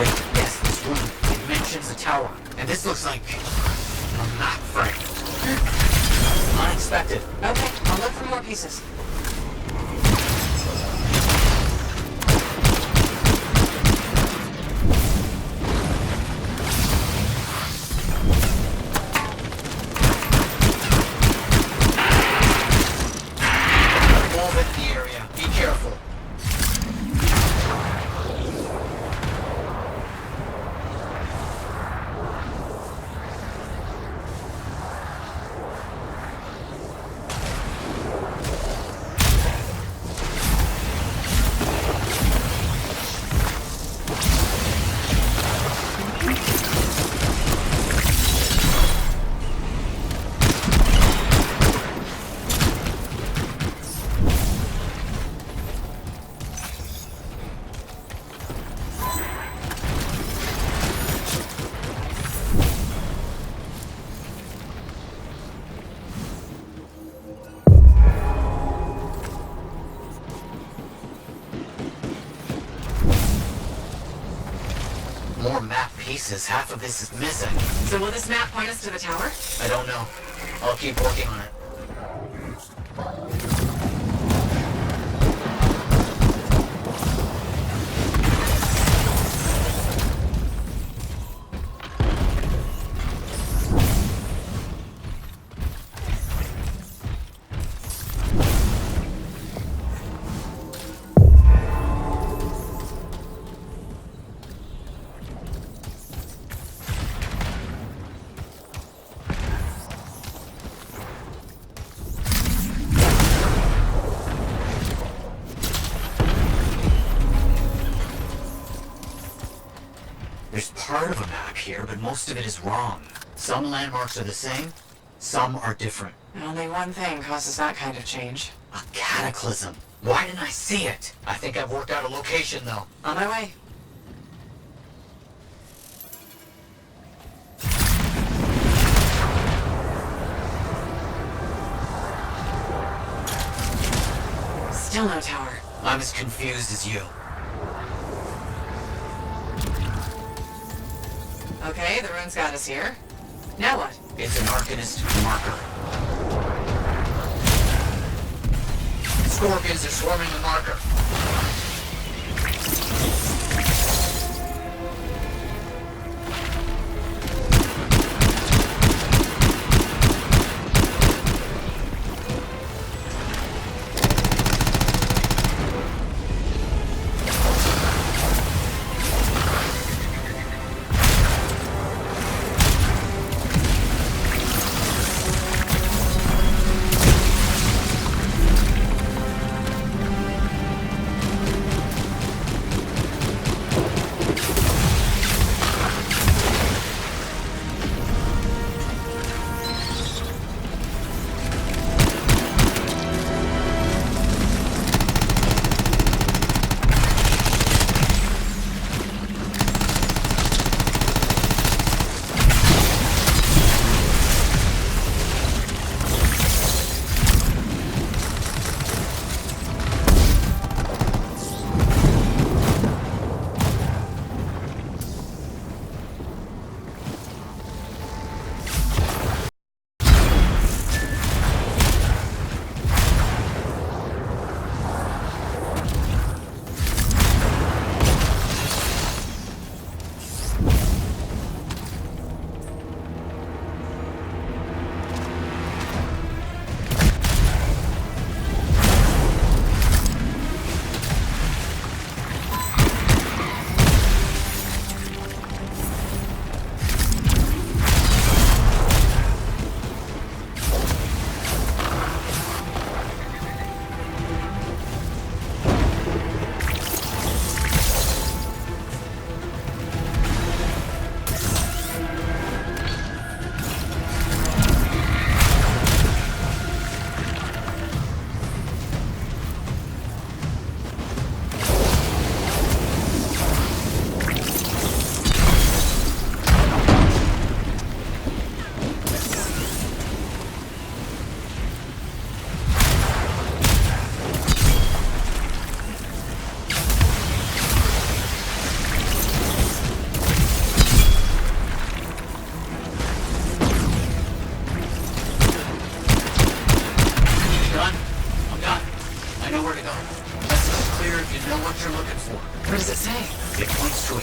Wait, yes, this room. It mentions a tower. And this looks like a map fragment. Unexpected. Okay, I'll look for more pieces. Move in the area. Be careful. More map pieces. Half of this is missing. So will this map point us to the tower? I don't know. I'll keep working on it. There's part of a map here, but most of it is wrong. Some landmarks are the same, some are different. Only one thing causes that kind of change. A cataclysm. Why didn't I see it? I think I've worked out a location, though. On my way. Still no tower. I'm as confused as you. Okay, the rune's got us here. Now what? It's an Arcanist marker. Scorpions are swarming the marker.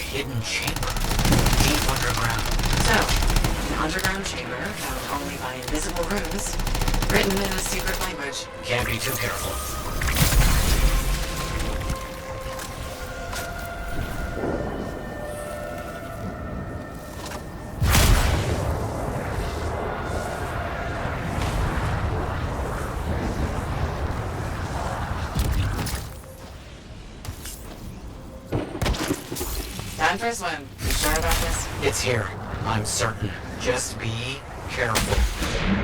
hidden chamber, deep underground. So, an underground chamber found only by invisible runes, written in a secret language. Can't be too careful. Time for a swim. You sure about this? It's here. I'm certain. Just be careful.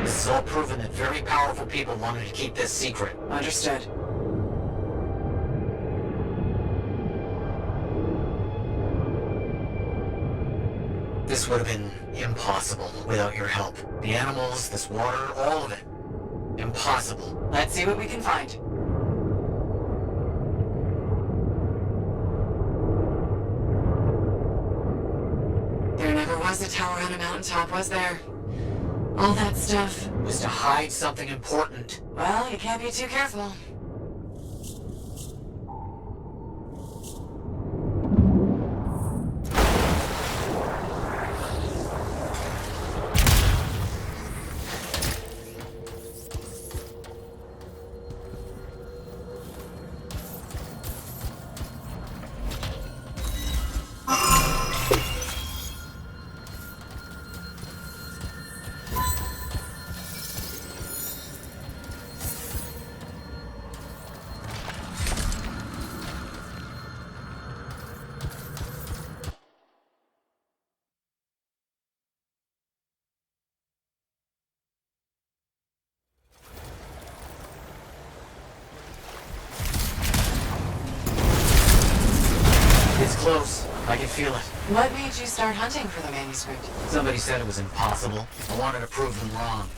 This has all proven that very powerful people wanted to keep this secret. Understood. This would have been impossible without your help. The animals, this water, all of it. Impossible. Let's see what we can find. There never was a tower on a mountaintop, was there? All that stuff Was to hide something important. Well, you can't be too careful. It's close. I can feel it. What made you start hunting for the manuscript? Somebody said it was impossible. I wanted to prove them wrong.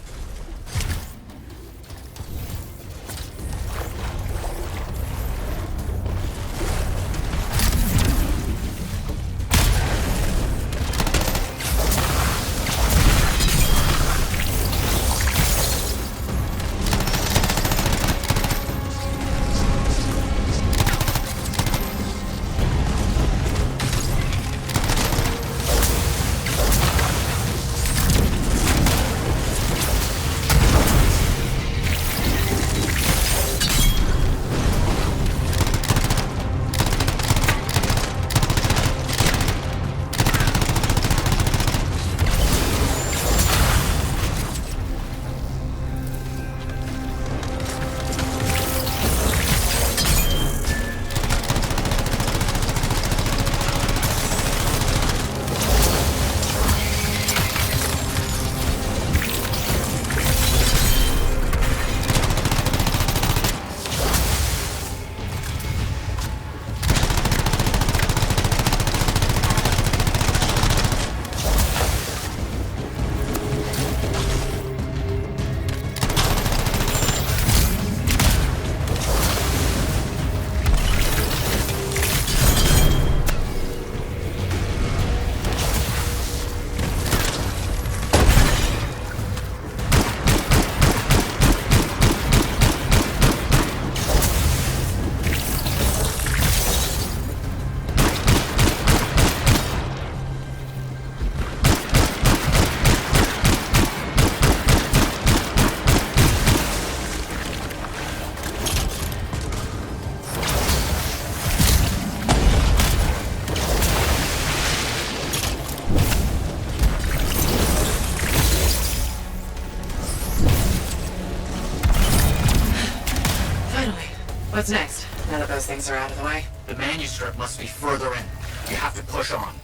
What's next, now that those things are out of the way? The manuscript must be further in. You have to push on.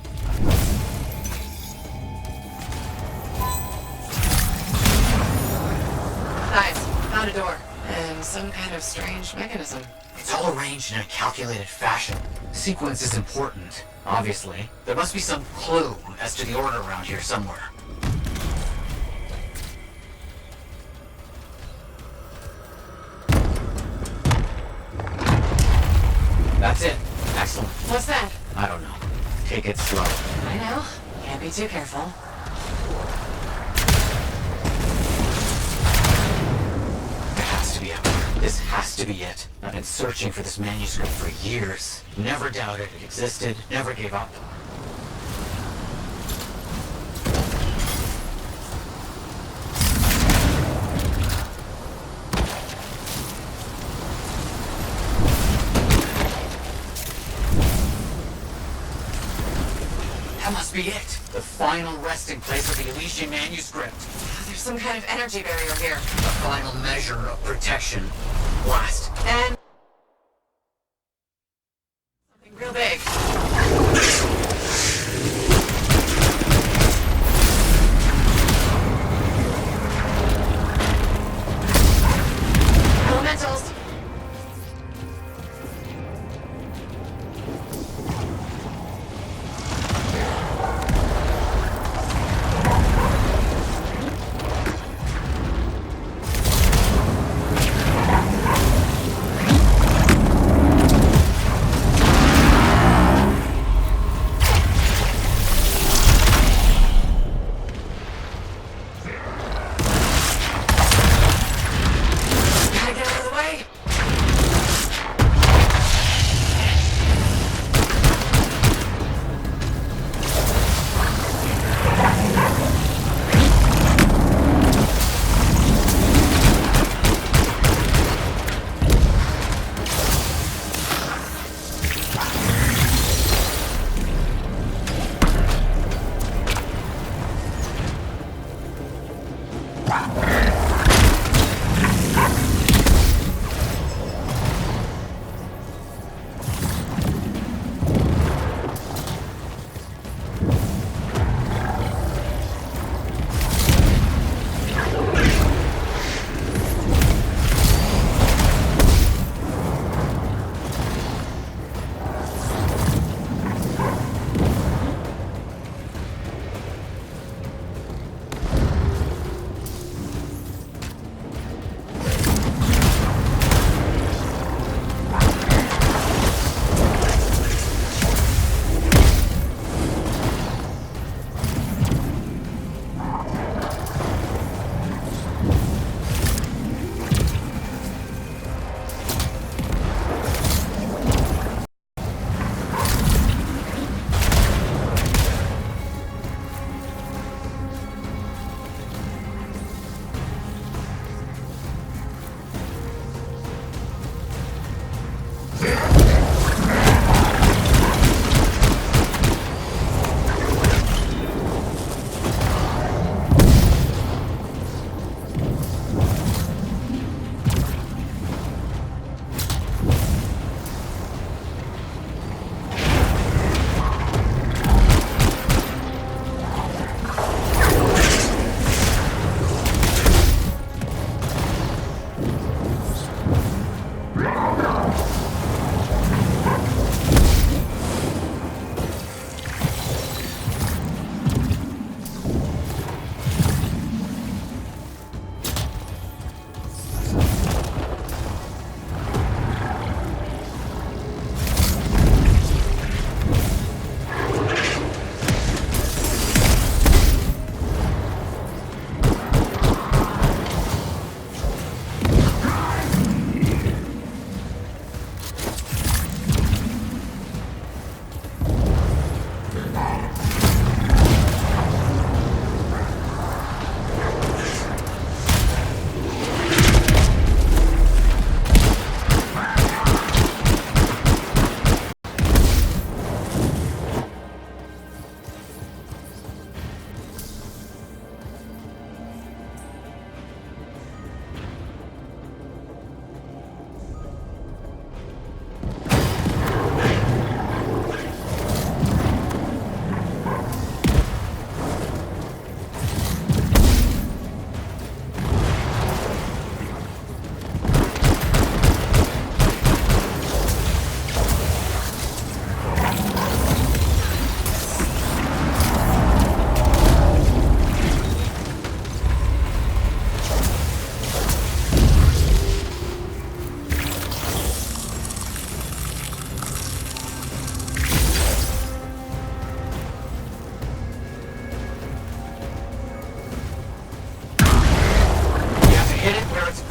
Guys, found a door. And some kind of strange mechanism. It's all arranged in a calculated fashion. Sequence is important, obviously. There must be some clue as to the order around here somewhere. That's it. Excellent. What's that? I don't know. Take it slow. I know. Can't be too careful. It has to be up there. This has to be it. I've been searching for this manuscript for years. Never doubted it existed. Never gave up. That must be it. The final resting place of the Elysian manuscript. There's some kind of energy barrier here. The final measure of protection. Blast. And... something real big. Elementals.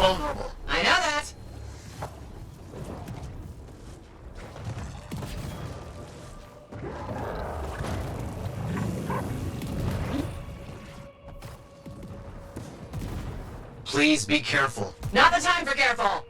vulnerable. I know that! Please be careful. Not the time for careful!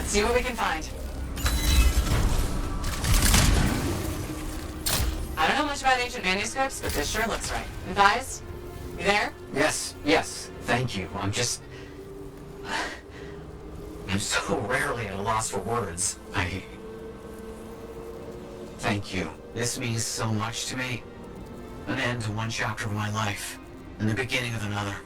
see what we can find. I don't know much about ancient manuscripts, but this sure looks right. And guys, you there? Yes, thank you. I'm so rarely at a loss for words. Thank you. This means so much to me. An end to one chapter of my life, and the beginning of another.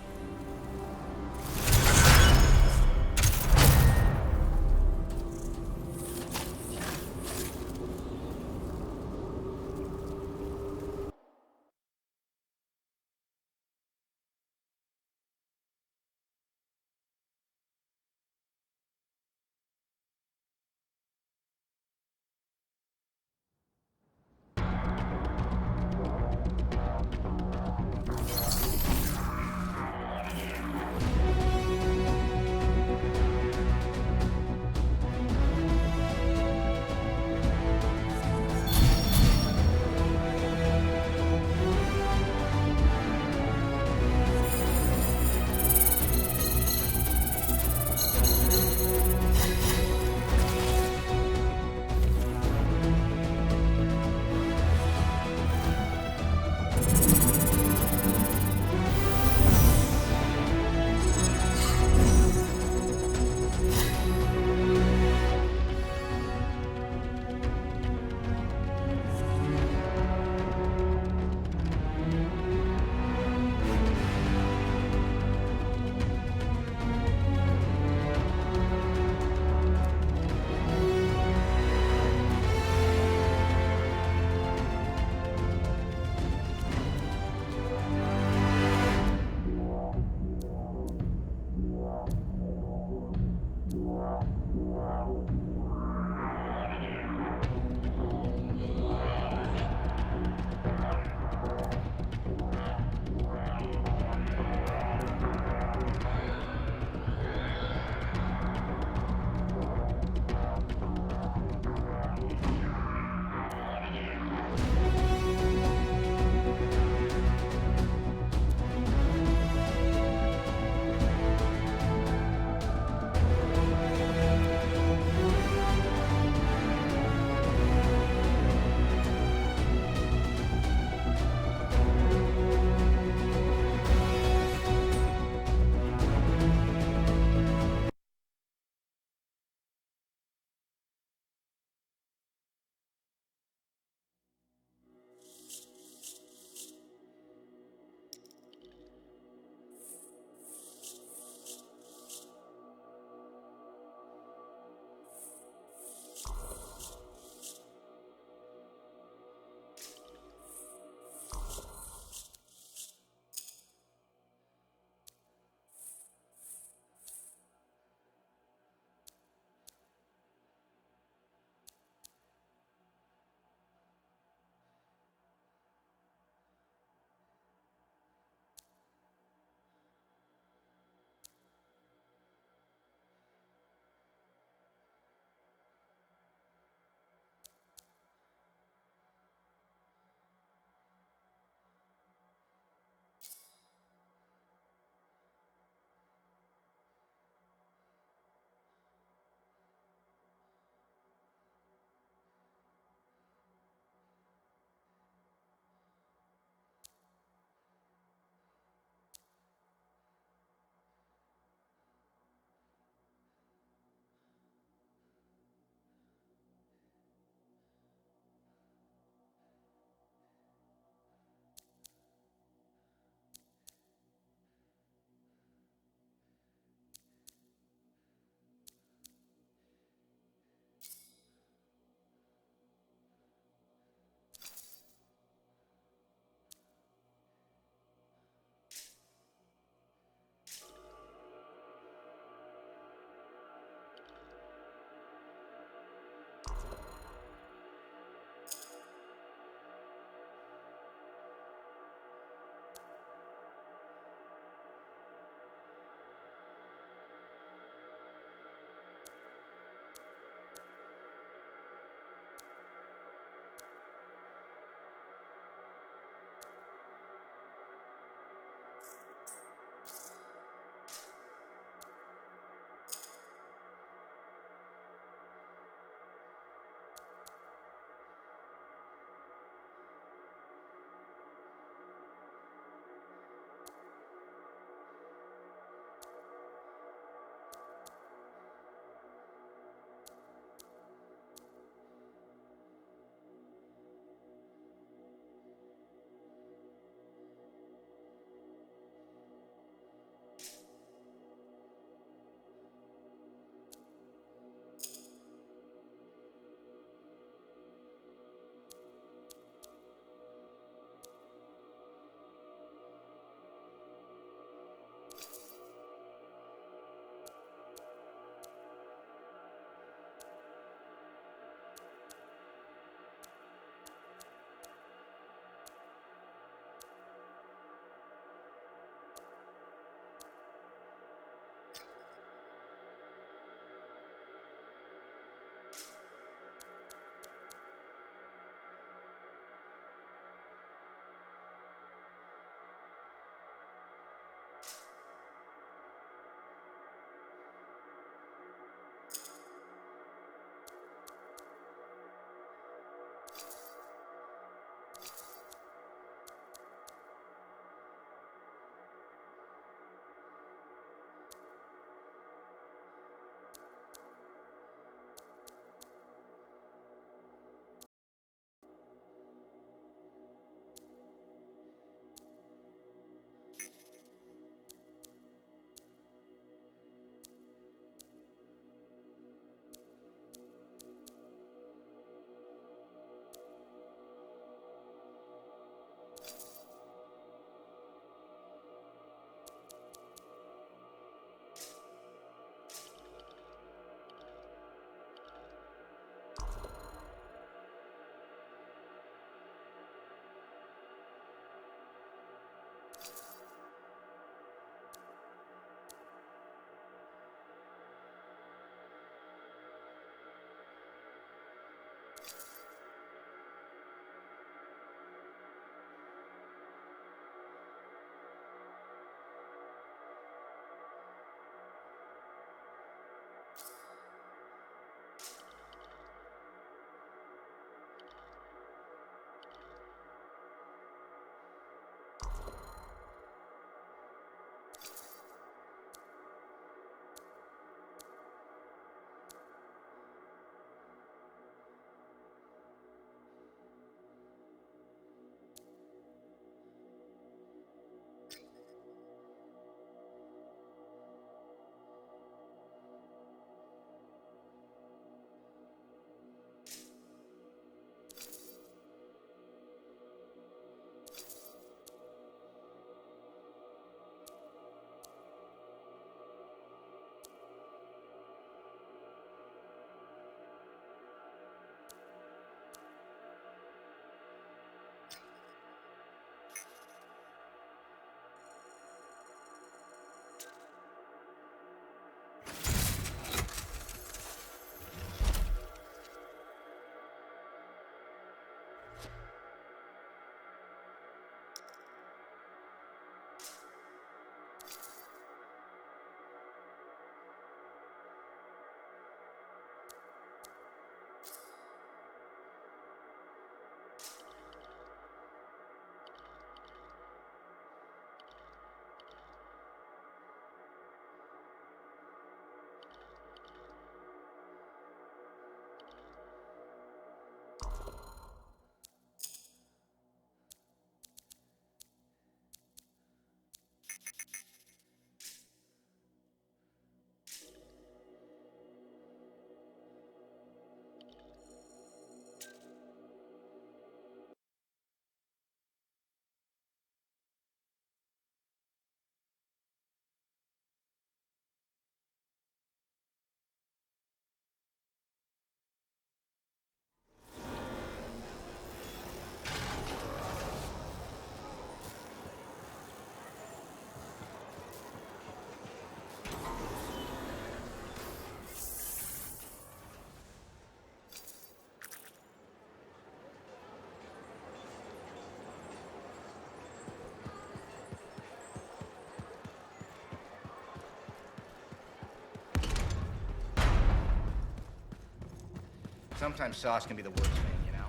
Sometimes sauce can be the worst thing, you know?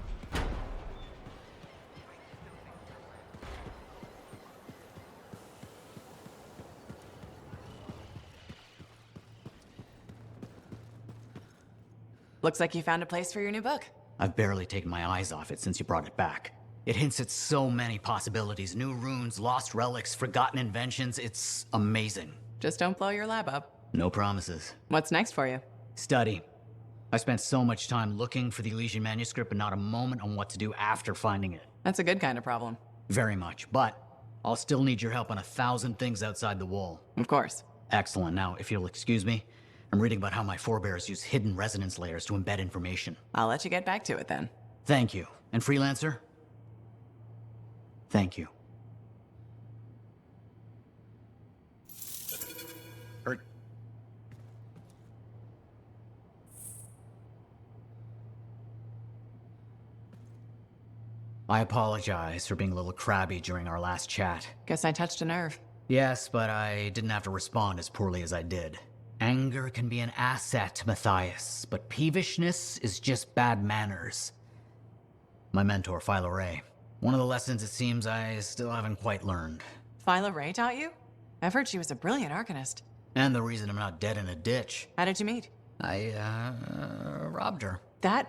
Looks like you found a place for your new book. I've barely taken my eyes off it since you brought it back. It hints at so many possibilities. New runes, lost relics, forgotten inventions. It's amazing. Just don't blow your lab up. No promises. What's next for you? Study. I spent so much time looking for the Elysian manuscript, but not a moment on what to do after finding it. That's a good kind of problem. Very much, but I'll still need your help on 1,000 things outside the wall. Of course. Excellent. Now, if you'll excuse me, I'm reading about how my forebears use hidden resonance layers to embed information. I'll let you get back to it then. Thank you. And Freelancer? Thank you. I apologize for being a little crabby during our last chat. Guess I touched a nerve. Yes, but I didn't have to respond as poorly as I did. Anger can be an asset, Matthias, but peevishness is just bad manners. My mentor, Philo Ray. One of the lessons it seems I still haven't quite learned. Philo Ray taught you? I've heard she was a brilliant arcanist. And the reason I'm not dead in a ditch. How did you meet? I robbed her. That